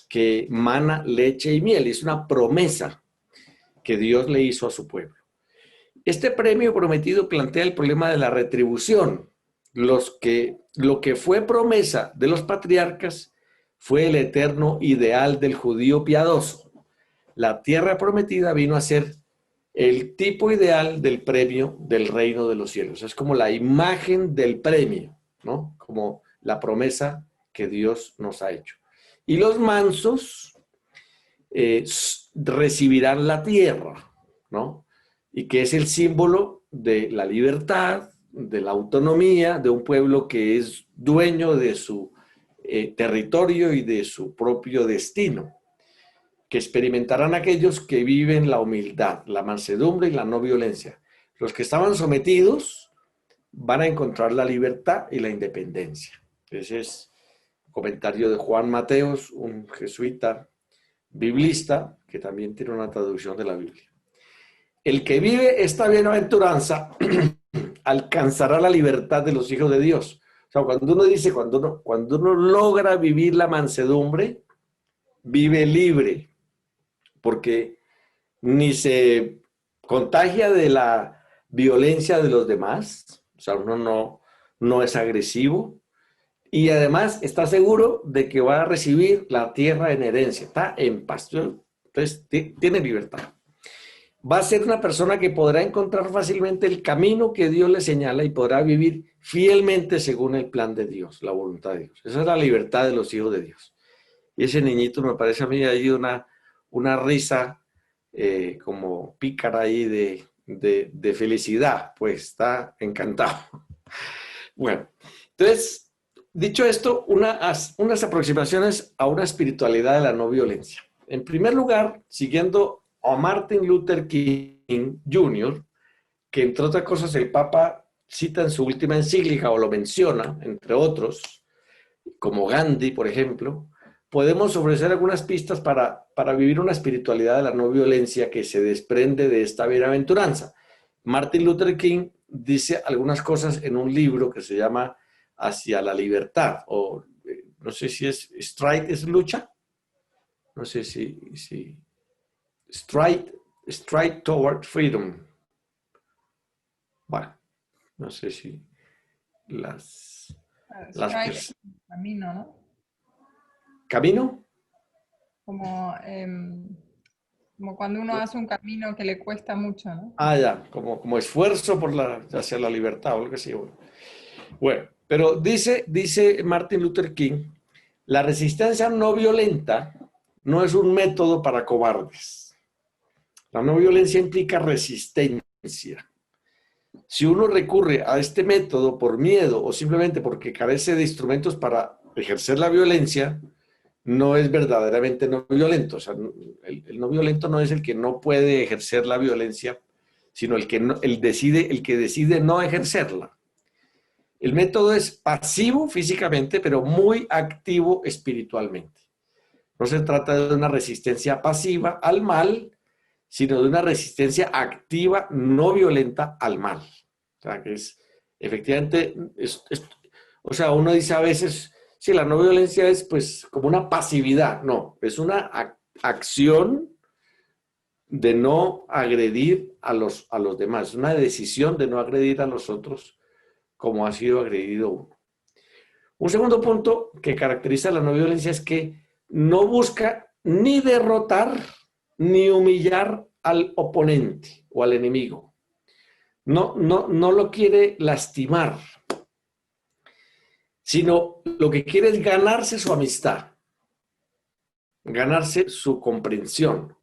que mana leche y miel. Es una promesa que Dios le hizo a su pueblo. Este premio prometido plantea el problema de la retribución. Lo que fue promesa de los patriarcas fue el eterno ideal del judío piadoso. La tierra prometida vino a ser el tipo ideal del premio del reino de los cielos. Es como la imagen del premio, ¿no? Como la promesa que Dios nos ha hecho. Y los mansos recibirán la tierra, ¿no? Y que es el símbolo de la libertad, de la autonomía, de un pueblo que es dueño de su territorio y de su propio destino, que experimentarán aquellos que viven la humildad, la mansedumbre y la no violencia. Los que estaban sometidos van a encontrar la libertad y la independencia. Ese es el comentario de Juan Mateos, un jesuita biblista, que también tiene una traducción de la Biblia. El que vive esta bienaventuranza alcanzará la libertad de los hijos de Dios. O sea, cuando uno logra vivir la mansedumbre, vive libre, porque ni se contagia de la violencia de los demás, o sea, uno no es agresivo, y además está seguro de que va a recibir la tierra en herencia, está en paz, entonces tiene libertad. Va a ser una persona que podrá encontrar fácilmente el camino que Dios le señala y podrá vivir fielmente según el plan de Dios, la voluntad de Dios. Esa es la libertad de los hijos de Dios. Y ese niñito me parece a mí ahí una risa como pícara ahí de felicidad, pues está encantado. Bueno, entonces, dicho esto, unas aproximaciones a una espiritualidad de la no violencia. En primer lugar, siguiendo a Martin Luther King Jr., que entre otras cosas el Papa cita en su última encíclica o lo menciona, entre otros, como Gandhi, por ejemplo, podemos ofrecer algunas pistas para vivir una espiritualidad de la no violencia que se desprende de esta bienaventuranza. Martin Luther King dice algunas cosas en un libro que se llama Hacia la Libertad, o no sé si es Strike es lucha, no sé si Strike Toward Freedom. Bueno, no sé si camino, ¿no? ¿Camino? Como cuando uno hace un camino que le cuesta mucho, ¿no? Ah, ya, como esfuerzo hacia la libertad o algo así. Bueno, pero dice Martin Luther King, la resistencia no violenta no es un método para cobardes. La no violencia implica resistencia. Si uno recurre a este método por miedo o simplemente porque carece de instrumentos para ejercer la violencia, no es verdaderamente no violento. O sea, el no violento no es el que no puede ejercer la violencia, sino el que decide no ejercerla. El método es pasivo físicamente, pero muy activo espiritualmente. No se trata de una resistencia pasiva al mal, sino de una resistencia activa, no violenta al mal. O sea, que efectivamente, o sea, uno dice a veces, sí, la no violencia es pues como una pasividad. No, es una acción de no agredir a los demás, una decisión de no agredir a los otros como ha sido agredido uno. Un segundo punto que caracteriza la no violencia es que no busca ni derrotar ni humillar al oponente o al enemigo. No lo quiere lastimar, sino lo que quiere es ganarse su amistad, ganarse su comprensión,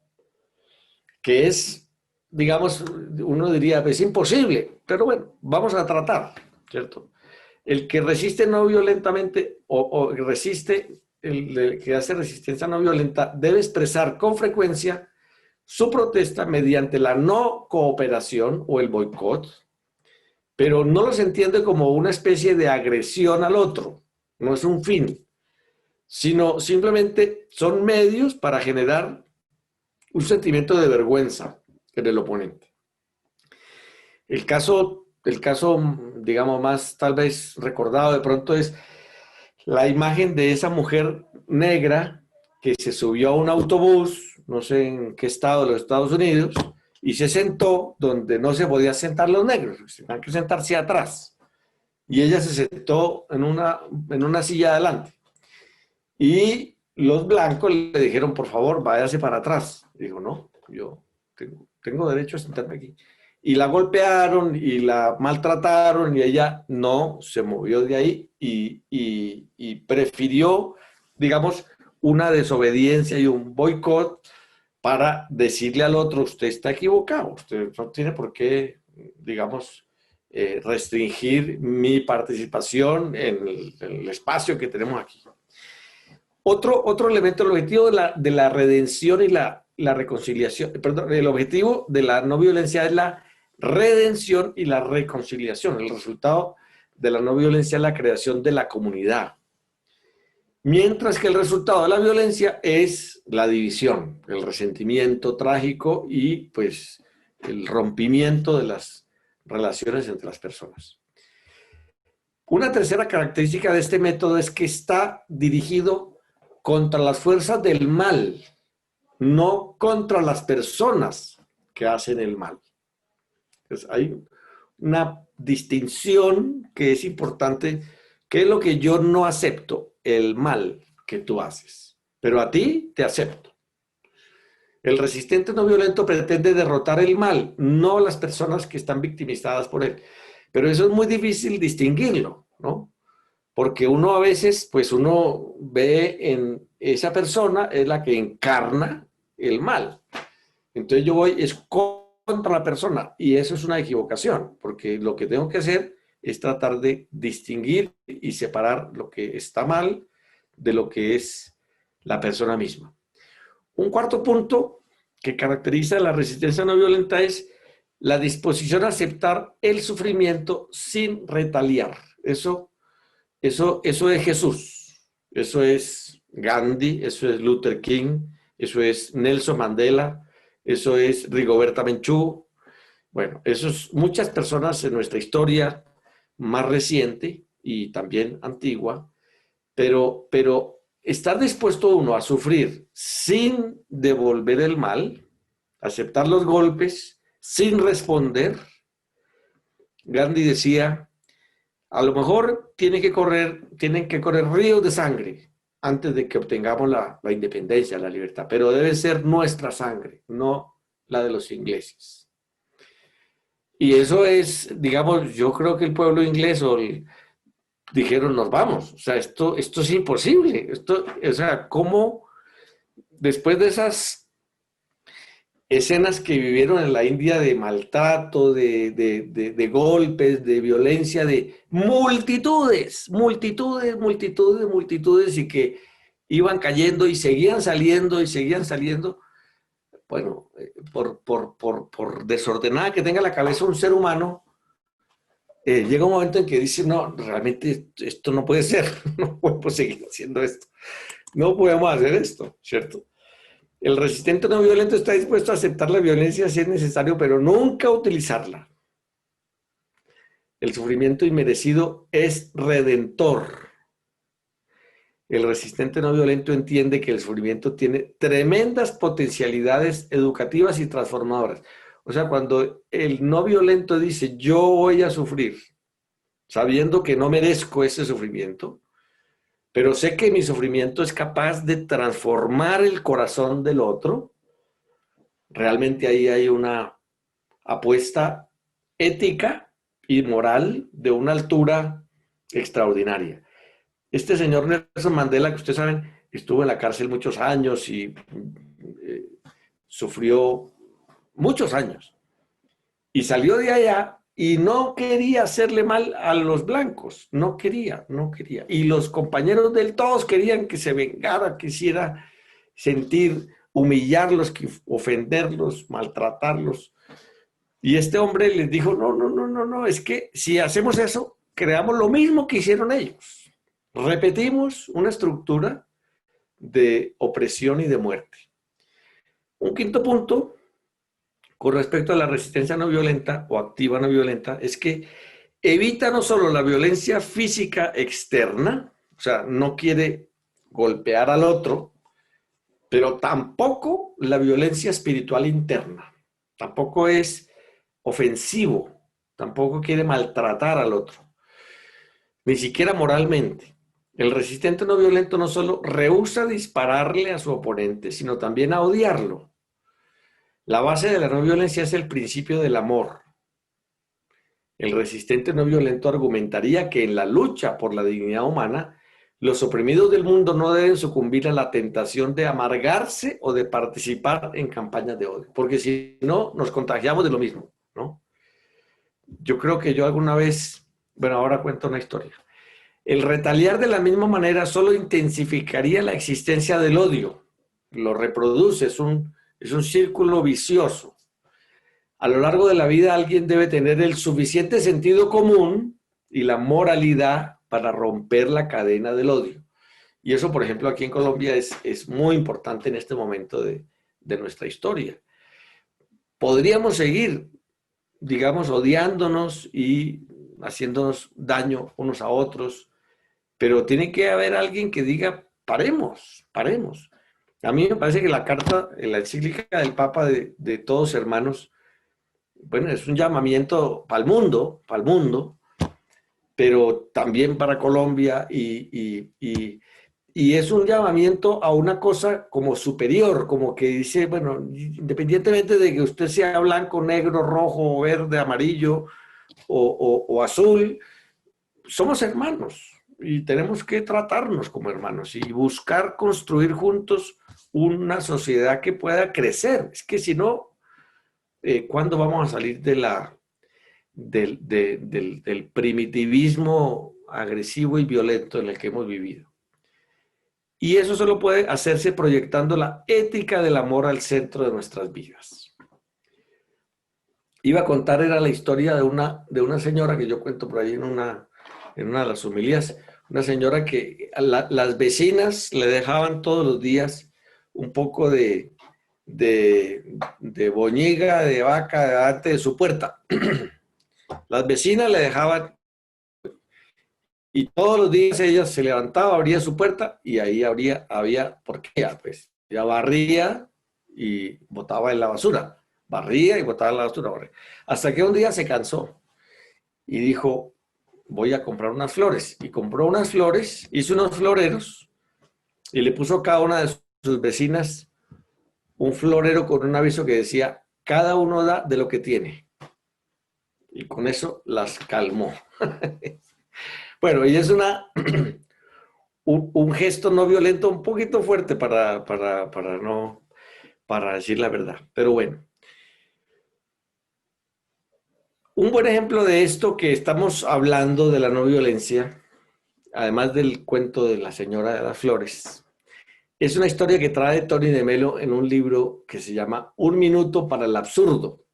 que es, digamos, uno diría, es imposible, pero bueno, vamos a tratar, ¿cierto? El que resiste no violentamente o resiste, el que hace resistencia no violenta, debe expresar con frecuencia su protesta mediante la no cooperación o el boicot, pero no los entiende como una especie de agresión al otro, no es un fin, sino simplemente son medios para generar un sentimiento de vergüenza en el oponente. El caso, digamos, más tal vez recordado de pronto es la imagen de esa mujer negra que se subió a un autobús, no sé en qué estado de los Estados Unidos, y se sentó donde no se podían sentar los negros, tenían que sentarse atrás. Y ella se sentó en una silla adelante. Y los blancos le dijeron, por favor, váyase para atrás. Dijo, no, yo tengo derecho a sentarme aquí. Y la golpearon y la maltrataron y ella no se movió de ahí y prefirió, digamos, una desobediencia y un boicot para decirle al otro, usted está equivocado, usted no tiene por qué, digamos, restringir mi participación en el espacio que tenemos aquí. Otro elemento, el objetivo de la redención y la reconciliación, perdón, el objetivo de la no violencia es la redención y la reconciliación. El resultado de la no violencia es la creación de la comunidad. Mientras que el resultado de la violencia es la división, el resentimiento trágico y pues el rompimiento de las relaciones entre las personas. Una tercera característica de este método es que está dirigido contra las fuerzas del mal, no contra las personas que hacen el mal. Entonces, hay una distinción que es importante, que es lo que yo no acepto, el mal que tú haces, pero a ti te acepto. El resistente no violento pretende derrotar el mal, no las personas que están victimizadas por él. Pero eso es muy difícil distinguirlo, ¿no? Porque uno a veces, pues uno ve en esa persona, es la que encarna el mal. Entonces yo voy, es contra la persona, y eso es una equivocación, porque lo que tengo que hacer es tratar de distinguir y separar lo que está mal de lo que es la persona misma. Un cuarto punto que caracteriza la resistencia no violenta es la disposición a aceptar el sufrimiento sin retaliar. Eso es Jesús, eso es Gandhi, eso es Luther King, eso es Nelson Mandela, eso es Rigoberta Menchú. Bueno, eso es muchas personas en nuestra historia más reciente y también antigua, pero estar dispuesto uno a sufrir sin devolver el mal, aceptar los golpes, sin responder. Gandhi decía, a lo mejor tienen que correr ríos de sangre antes de que obtengamos la independencia, la libertad, pero debe ser nuestra sangre, no la de los ingleses. Y eso es, digamos, yo creo que el pueblo inglés dijeron, nos vamos, o sea, esto es imposible, o sea, ¿cómo después de esas escenas que vivieron en la India de maltrato, de golpes, de violencia, de multitudes, y que iban cayendo y seguían saliendo, bueno, por desordenada que tenga la cabeza un ser humano, llega un momento en que dice, no, realmente esto no puede ser, no podemos seguir haciendo esto, no podemos hacer esto, ¿cierto? El resistente no violento está dispuesto a aceptar la violencia si es necesario, pero nunca utilizarla. El sufrimiento inmerecido es redentor. el resistente no violento entiende que el sufrimiento tiene tremendas potencialidades educativas y transformadoras. O sea, cuando el no violento dice, yo voy a sufrir, sabiendo que no merezco ese sufrimiento, pero sé que mi sufrimiento es capaz de transformar el corazón del otro, realmente ahí hay una apuesta ética y moral de una altura extraordinaria. Este señor Nelson Mandela, que ustedes saben, estuvo en la cárcel muchos años y sufrió muchos años. Y salió de allá y no quería hacerle mal a los blancos. No quería. Y los compañeros de él todos querían que se vengara, quisiera sentir, humillarlos, ofenderlos, maltratarlos. Y este hombre les dijo, no, es que si hacemos eso, creamos lo mismo que hicieron ellos. Repetimos una estructura de opresión y de muerte. Un quinto punto, con respecto a la resistencia no violenta o activa no violenta, es que evita no solo la violencia física externa, o sea, no quiere golpear al otro, pero tampoco la violencia espiritual interna. Tampoco es ofensivo, tampoco quiere maltratar al otro, ni siquiera moralmente. El resistente no violento no solo rehúsa dispararle a su oponente, sino también a odiarlo. La base de la no violencia es el principio del amor. El resistente no violento argumentaría que en la lucha por la dignidad humana, los oprimidos del mundo no deben sucumbir a la tentación de amargarse o de participar en campañas de odio, porque si no, nos contagiamos de lo mismo, ¿no? Yo creo que yo alguna vez, bueno, ahora cuento una historia. El retaliar de la misma manera solo intensificaría la existencia del odio, lo reproduce, es un círculo vicioso. A lo largo de la vida alguien debe tener el suficiente sentido común y la moralidad para romper la cadena del odio. Y eso, por ejemplo, aquí en Colombia es muy importante en este momento de nuestra historia. Podríamos seguir, digamos, odiándonos y haciéndonos daño unos a otros, pero tiene que haber alguien que diga, paremos. A mí me parece que la carta, la encíclica del Papa de Todos Hermanos, bueno, es un llamamiento para el mundo, pero también para Colombia y es un llamamiento a una cosa como superior, como que dice, bueno, independientemente de que usted sea blanco, negro, rojo, verde, amarillo o azul, somos hermanos. Y tenemos que tratarnos como hermanos y buscar construir juntos una sociedad que pueda crecer. Es que si no, ¿cuándo vamos a salir del primitivismo agresivo y violento en el que hemos vivido? Y eso solo puede hacerse proyectando la ética del amor al centro de nuestras vidas. Iba a contar, era la historia de una señora que yo cuento por ahí en una de las homilías, una señora que las vecinas le dejaban todos los días un poco de boñiga, de vaca, delante de su puerta. Las vecinas le dejaban y todos los días ella se levantaba, abría su puerta y ahí había porquería, pues. Ella barría y botaba en la basura. Barría y botaba en la basura. Hasta que un día se cansó y dijo, voy a comprar unas flores. Y compró unas flores, hizo unos floreros y le puso a cada una de sus vecinas un florero con un aviso que decía, cada uno da de lo que tiene. Y con eso las calmó. Bueno, y es un gesto no violento un poquito fuerte para decir la verdad. Pero bueno. Un buen ejemplo de esto que estamos hablando de la no violencia, además del cuento de la señora de las flores, es una historia que trae Tony de Melo en un libro que se llama Un minuto para el absurdo.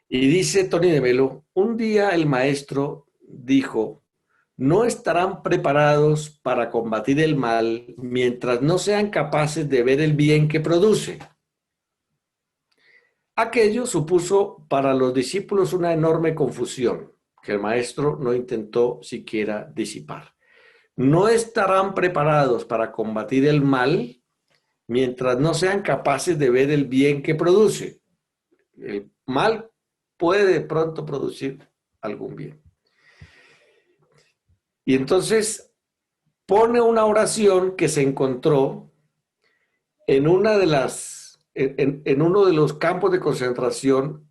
Y dice Tony de Melo, un día el maestro dijo, no estarán preparados para combatir el mal mientras no sean capaces de ver el bien que produce. Aquello supuso para los discípulos una enorme confusión que el maestro no intentó siquiera disipar. no estarán preparados para combatir el mal mientras no sean capaces de ver el bien que produce. El mal puede de pronto producir algún bien. Y entonces pone una oración que se encontró en uno de los campos de concentración,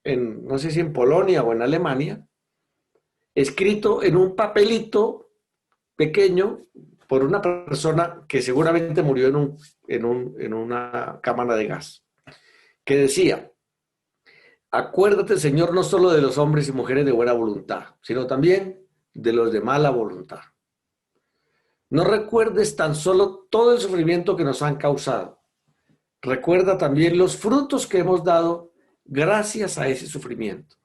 no sé si en Polonia o en Alemania, escrito en un papelito pequeño por una persona que seguramente murió en una cámara de gas, que decía: acuérdate, Señor, no solo de los hombres y mujeres de buena voluntad, sino también de los de mala voluntad. No recuerdes tan solo todo el sufrimiento que nos han causado. Recuerda también los frutos que hemos dado gracias a ese sufrimiento.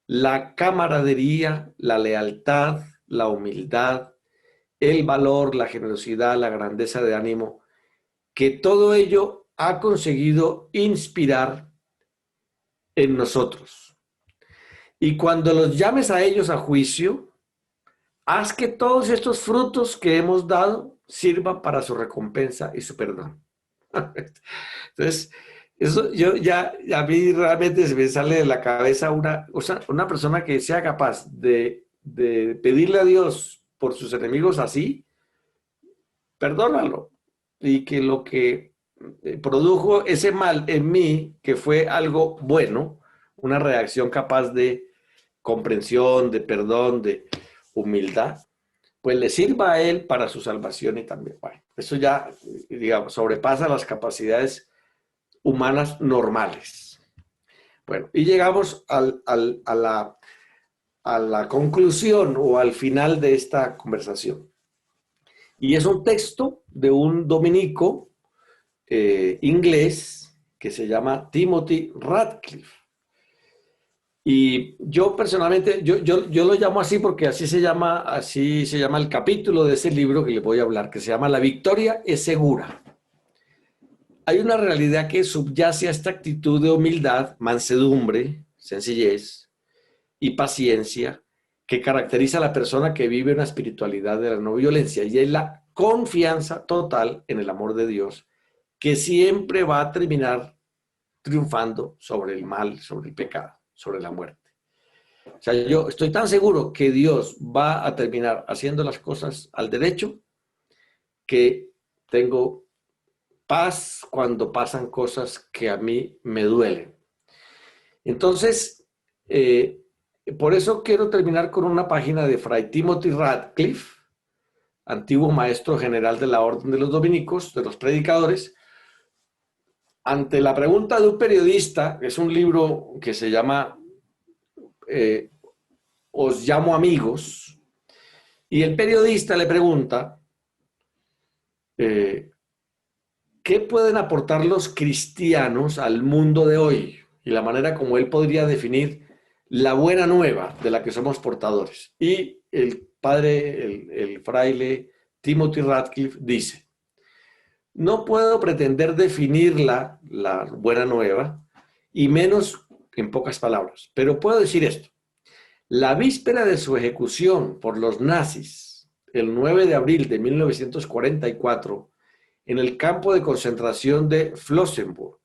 La camaradería, la lealtad, la humildad, el valor, la generosidad, la grandeza de ánimo, que todo ello ha conseguido inspirar en nosotros. Y cuando los llames a ellos a juicio, haz que todos estos frutos que hemos dado sirvan para su recompensa y su perdón. Entonces, eso a mí realmente se me sale de la cabeza una persona que sea capaz de pedirle a Dios por sus enemigos así, perdónalo. Y que lo que produjo ese mal en mí, que fue algo bueno, una reacción capaz de comprensión, de perdón, de humildad, pues le sirva a él para su salvación y también. Bueno, eso ya, digamos, sobrepasa las capacidades humanas normales. Bueno, y llegamos a la conclusión o al final de esta conversación. Y es un texto de un dominico inglés que se llama Timothy Radcliffe. Y yo personalmente, yo lo llamo así porque así se llama el capítulo de ese libro que les voy a hablar, que se llama La victoria es segura. Hay una realidad que subyace a esta actitud de humildad, mansedumbre, sencillez y paciencia que caracteriza a la persona que vive una espiritualidad de la no violencia, y es la confianza total en el amor de Dios, que siempre va a terminar triunfando sobre el mal, sobre el pecado, sobre la muerte. O sea, yo estoy tan seguro que Dios va a terminar haciendo las cosas al derecho que tengo paz cuando pasan cosas que a mí me duelen. Entonces, por eso quiero terminar con una página de Fray Timothy Radcliffe, antiguo maestro general de la Orden de los Dominicos, de los predicadores, ante la pregunta de un periodista. Es un libro que se llama Os llamo amigos, y el periodista le pregunta ¿qué pueden aportar los cristianos al mundo de hoy? Y la manera como él podría definir la buena nueva de la que somos portadores. Y el fraile Timothy Radcliffe dice: no puedo pretender definirla, la buena nueva, y menos en pocas palabras, pero puedo decir esto. La víspera de su ejecución por los nazis, el 9 de abril de 1944, en el campo de concentración de Flossenbürg,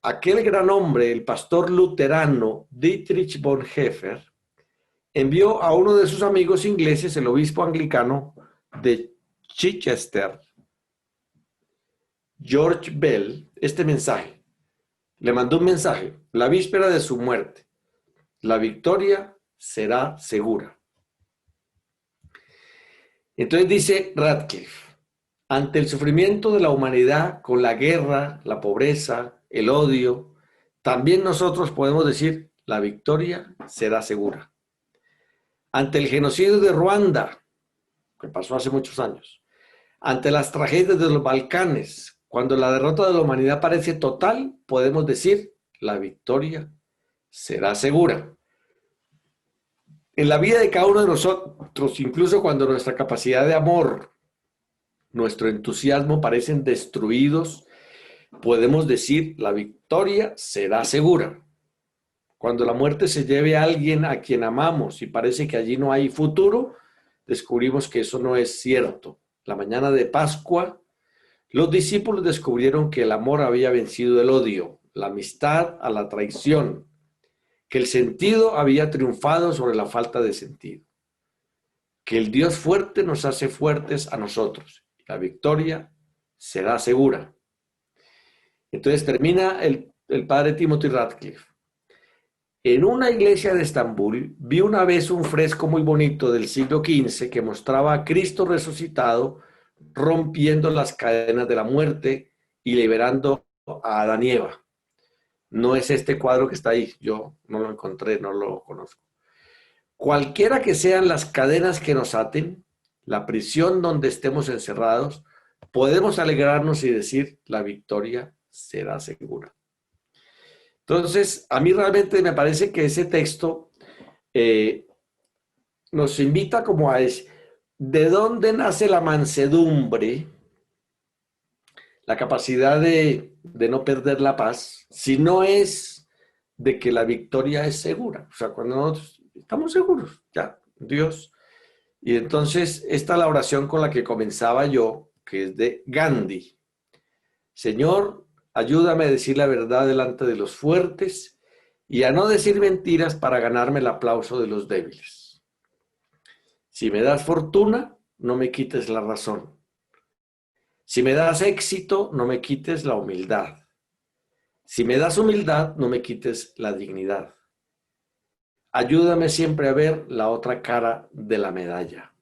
aquel gran hombre, el pastor luterano Dietrich Bonhoeffer, envió a uno de sus amigos ingleses, el obispo anglicano de Chichester, George Bell, este mensaje. Le mandó un mensaje, la víspera de su muerte: la victoria será segura. Entonces dice Radcliffe: ante el sufrimiento de la humanidad con la guerra, la pobreza, el odio, también nosotros podemos decir: la victoria será segura. Ante el genocidio de Ruanda, que pasó hace muchos años, ante las tragedias de los Balcanes, cuando la derrota de la humanidad parece total, podemos decir: la victoria será segura. En la vida de cada uno de nosotros, incluso cuando nuestra capacidad de amor, nuestro entusiasmo parecen destruidos, podemos decir: la victoria será segura. Cuando la muerte se lleve a alguien a quien amamos y parece que allí no hay futuro, descubrimos que eso no es cierto. La mañana de Pascua, los discípulos descubrieron que el amor había vencido el odio, la amistad a la traición, que el sentido había triunfado sobre la falta de sentido, que el Dios fuerte nos hace fuertes a nosotros. La victoria será segura. Entonces termina el padre Timothy Radcliffe. En una iglesia de Estambul vi una vez un fresco muy bonito del siglo XV que mostraba a Cristo resucitado rompiendo las cadenas de la muerte y liberando a Adán y Eva. No es este cuadro que está ahí, yo no lo encontré, no lo conozco. Cualquiera que sean las cadenas que nos aten, la prisión donde estemos encerrados, podemos alegrarnos y decir, la victoria será segura. Entonces, a mí realmente me parece que ese texto nos invita como a decir, ¿de dónde nace la mansedumbre? La capacidad de no perder la paz, si no es de que la victoria es segura. O sea, cuando nosotros estamos seguros, ya, Dios. Y entonces, esta es la oración con la que comenzaba yo, que es de Gandhi. Señor, ayúdame a decir la verdad delante de los fuertes y a no decir mentiras para ganarme el aplauso de los débiles. Si me das fortuna, no me quites la razón. Si me das éxito, no me quites la humildad. Si me das humildad, no me quites la dignidad. Ayúdame siempre a ver la otra cara de la medalla.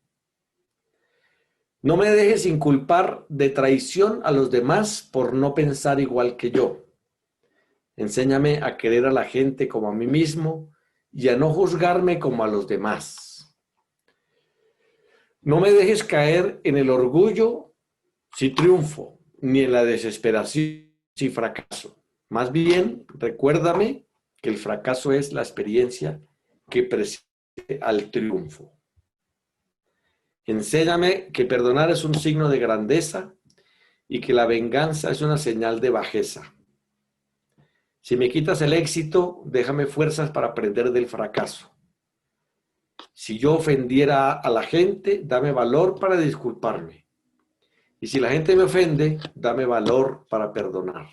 No me dejes inculpar de traición a los demás por no pensar igual que yo. Enséñame a querer a la gente como a mí mismo y a no juzgarme como a los demás. No me dejes caer en el orgullo si triunfo, ni en la desesperación si fracaso. Más bien, recuérdame que el fracaso es la experiencia que precede al triunfo. Enséñame que perdonar es un signo de grandeza y que la venganza es una señal de bajeza. Si me quitas el éxito, déjame fuerzas para aprender del fracaso. Si yo ofendiera a la gente, dame valor para disculparme. Y si la gente me ofende, dame valor para perdonar.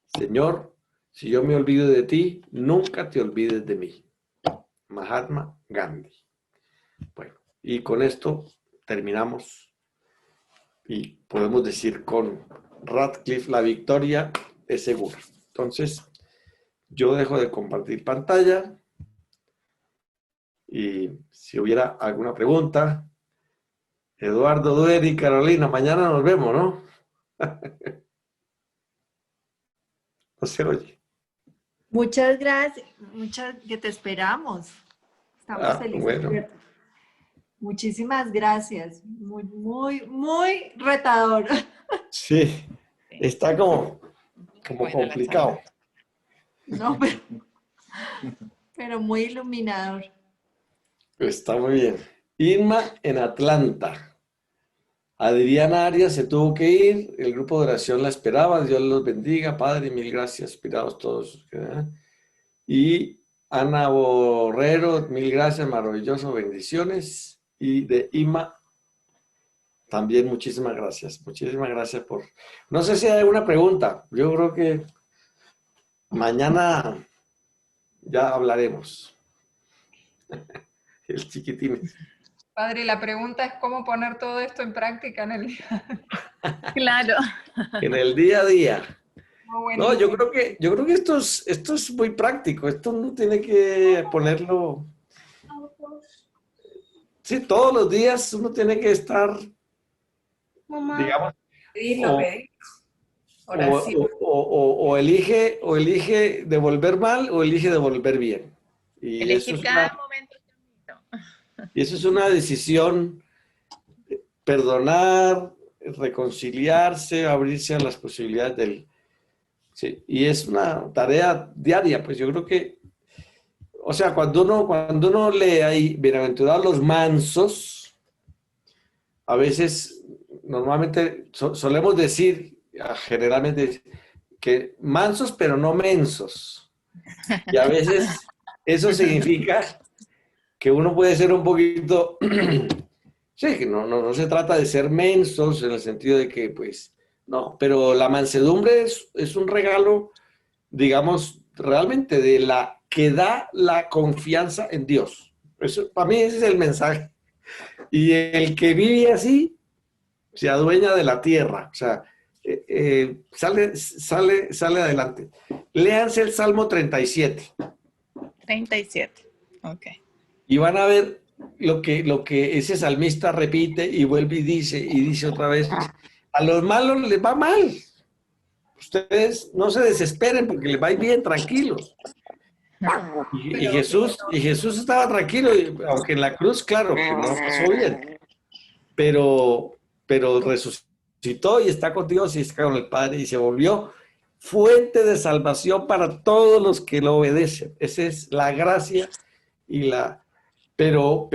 Señor, si yo me olvido de ti, nunca te olvides de mí. Mahatma Gandhi. Bueno, y con esto terminamos y podemos decir con Radcliffe, la victoria es segura. Entonces, yo dejo de compartir pantalla y si hubiera alguna pregunta, Eduardo, Duer y Carolina, mañana nos vemos, ¿no? No se oye. Muchas gracias, que te esperamos. Estamos felices. Bueno. Muchísimas gracias. Muy, muy, muy retador. Sí, está como complicado. No, pero muy iluminador. Está muy bien. Irma en Atlanta. Adriana Arias se tuvo que ir, el grupo de oración la esperaba, Dios los bendiga, Padre, mil gracias, inspirados todos. Y Ana Borrero, mil gracias, maravilloso, bendiciones. Y de Ima, también muchísimas gracias por... No sé si hay alguna pregunta, yo creo que mañana ya hablaremos. El chiquitín. Padre, la pregunta es cómo poner todo esto en práctica en el día. Claro. En el día a día. Oh, No, yo creo que esto es muy práctico. Esto no tiene que ponerlo. Sí, todos los días uno tiene que estar, digamos, o elige devolver mal o elige devolver bien. Y elegir cada momento. Y eso es una decisión, perdonar, reconciliarse, abrirse a las posibilidades del... Sí, y es una tarea diaria, pues yo creo que, o sea, cuando uno lee ahí, bienaventurados los mansos, a veces, normalmente solemos decir, generalmente, que mansos pero no mensos. Y a veces eso significa que uno puede ser un poquito, sí, que no se trata de ser mensos en el sentido de que, pues, no, pero la mansedumbre es un regalo, digamos, realmente que da la confianza en Dios. Eso, para mí ese es el mensaje. Y el que vive así, se adueña de la tierra, o sea, sale adelante. Léanse el Salmo 37. 37. Ok. Y van a ver lo que ese salmista repite y vuelve y dice otra vez. A los malos les va mal. Ustedes no se desesperen porque les va a ir bien, tranquilos. Y Jesús estaba tranquilo, aunque en la cruz, claro, que no pasó bien. Pero resucitó y está con Dios y está con el Padre y se volvió fuente de salvación para todos los que lo obedecen. Esa es la gracia y pero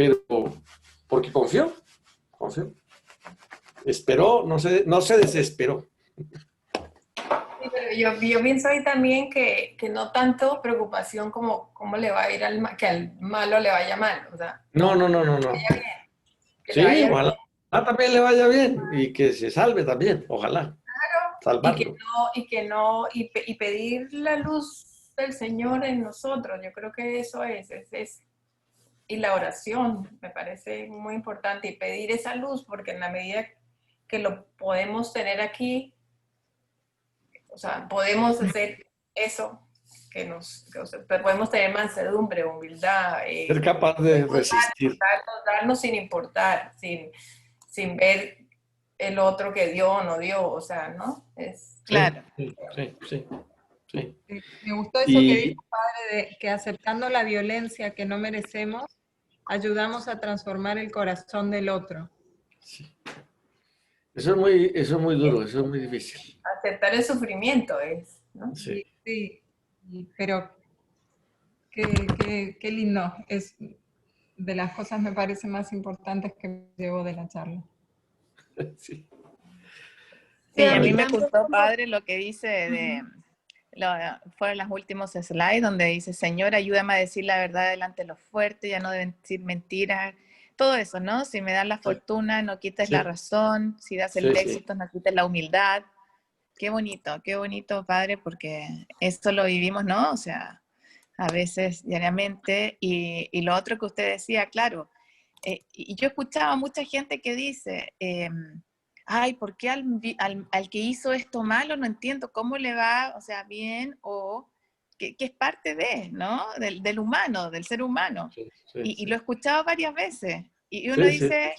porque confió. Esperó, no se desesperó. Sí, pero yo pienso ahí también que no tanto preocupación como cómo le va a ir que al malo le vaya mal. O sea, No. que Sí, le vaya bien. ojalá también le vaya bien y que se salve también, ojalá. Salvarlo. Y pedir la luz del Señor en nosotros. Yo creo que eso es. Y la oración me parece muy importante y pedir esa luz, porque en la medida que lo podemos tener aquí, o sea, podemos hacer eso, podemos tener mansedumbre, humildad, Ser capaz de resistir. darnos sin importar, sin ver el otro que dio o no dio, o sea, ¿no? Claro. Sí. Me gustó eso que dijo padre, de que aceptando la violencia que no merecemos, ayudamos a transformar el corazón del otro. Sí. Eso es muy duro, eso es muy difícil. Aceptar el sufrimiento ¿no? Sí. Sí, pero qué lindo. Es de las cosas, me parece, más importantes que me llevo de la charla. Sí. Sí, a mí me gustó, padre, lo que dice fueron los últimos slides donde dice, Señor, ayúdame a decir la verdad delante de los fuertes, ya no deben decir mentiras, todo eso, ¿no? Si me das la fortuna, no quites la razón, si das el éxito, no quites la humildad. Qué bonito, padre, porque esto lo vivimos, ¿no? O sea, a veces diariamente, y lo otro que usted decía, claro, y yo escuchaba a mucha gente que dice, ay, ¿por qué al que hizo esto malo no entiendo cómo le va, o sea, bien, o que es parte de, ¿no? Del humano, del ser humano. Y lo he escuchado varias veces. Y uno dice,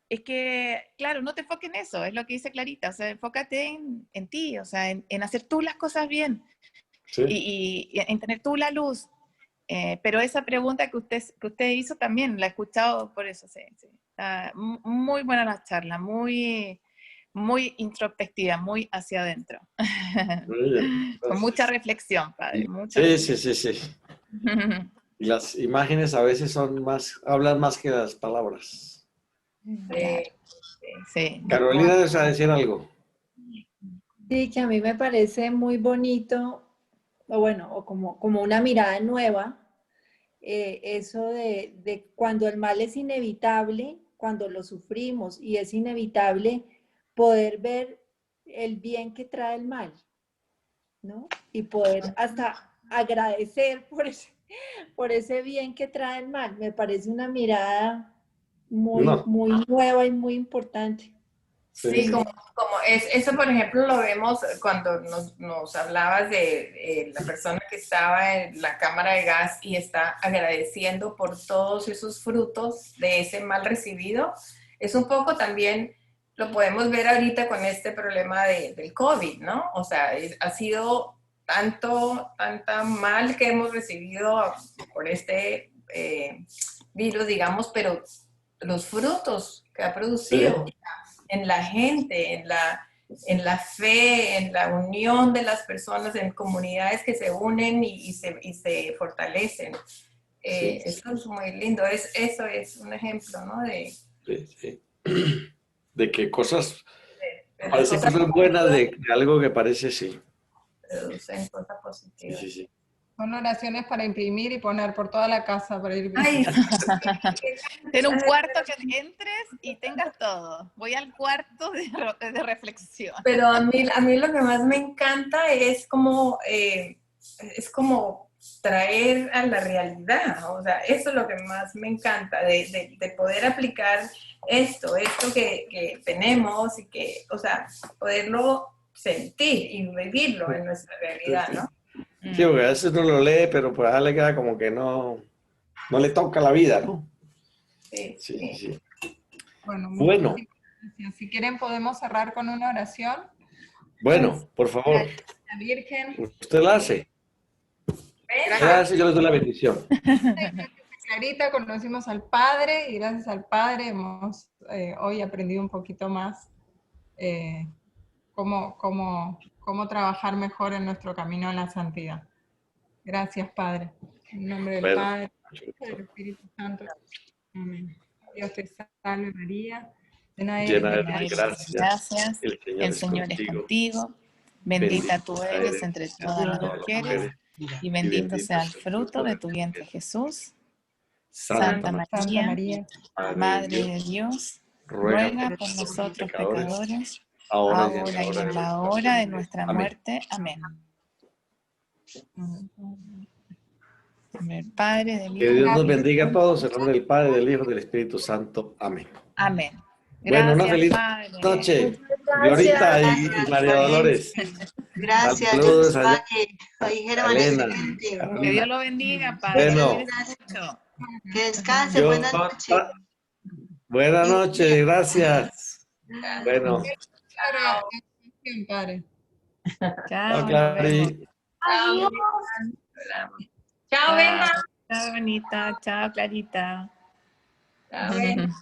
es que, claro, no te enfoques en eso, es lo que dice Clarita, o sea, enfócate en ti, o sea, en hacer tú las cosas bien, y en tener tú la luz. Pero esa pregunta que usted hizo también, la he escuchado por eso, sí. Muy buena la charla, muy introspectiva, muy hacia adentro. Muy bien, con mucha reflexión, padre. Sí. Y las imágenes a veces hablan más que las palabras. Sí. Carolina, ¿desea decir algo? Sí, que a mí me parece muy bonito, o como una mirada nueva, eso de cuando el mal es inevitable, cuando lo sufrimos y es inevitable, poder ver el bien que trae el mal, ¿no? Y poder hasta agradecer por ese bien que trae el mal. Me parece una mirada muy nueva y muy importante. Sí, como eso, por ejemplo, lo vemos cuando nos hablabas de la persona que estaba en la cámara de gas y está agradeciendo por todos esos frutos de ese mal recibido. Es un poco también, lo podemos ver ahorita con este problema del COVID, ¿no? O sea, ha sido tanta mal que hemos recibido por este virus, digamos, pero los frutos que ha producido en la gente, en la fe, en la unión de las personas, en comunidades que se unen y se fortalecen. Eso es muy lindo. Eso es un ejemplo, ¿no? De que cosas, cosas buenas de algo que parece producen cosas positivas. Sí. Son oraciones para imprimir y poner por toda la casa para ir Ay, Ten un cuarto que entres y tengas todo. Voy al cuarto de reflexión. pero a mí lo que más me encanta es como traer a la realidad, o sea, eso es lo que más me encanta, de poder aplicar esto que tenemos y que, o sea, poderlo sentir y vivirlo en nuestra realidad, ¿no? Sí, porque a veces uno lo lee, pero pues a le queda como que no le toca la vida, ¿no? Sí, Sí, sí. sí. Bueno, Bueno, muchísimas gracias. Si quieren podemos cerrar con una oración. bueno, por favor, La Virgen. usted la hace. Gracias, yo les doy la bendición. Clarita, conocimos al Padre y gracias al Padre hemos hoy aprendido un poquito más cómo trabajar mejor en nuestro camino a la santidad. Gracias, Padre. En nombre del Bueno, Padre, del Espíritu Santo. Amén. Dios te salve María, llena eres llena de de gracia. Gracias. el Señor es contigo. Bendita tú Bendita eres eres entre entre todas las todas las mujeres, mujeres, y bendito sea el fruto de tu vientre, Jesús. Santa Santa Santa María, María, Madre de Dios, ruega ruega por por nosotros nosotros pecadores, pecadores, ahora y ahora y en la nuestra hora de muerte. nuestra Amén. muerte. Amén. En nombre del Padre, del Que Hijo y Dios del nos Espíritu bendiga a Santo. todos, en nombre del Padre, del Hijo y del Espíritu Santo. Amén. Amén. Bueno, una Gracias, feliz Padre. noche, Muchas Glorita gracias. y María Dolores. Gracias, Dios Saludos les allá, pague. Ay, Germán, Elena, excelente. Que Carolina. Dios lo bendiga, Padre. Bueno, Cuídese mucho. Que descanse, yo, buenas noches. buenas noches, gracias. Bueno, Claro, Padre. Chao, chao, nos vemos. Clary. Chao, chao, Benja. Chao, bonita. Chao, Clarita. Chao, Benja.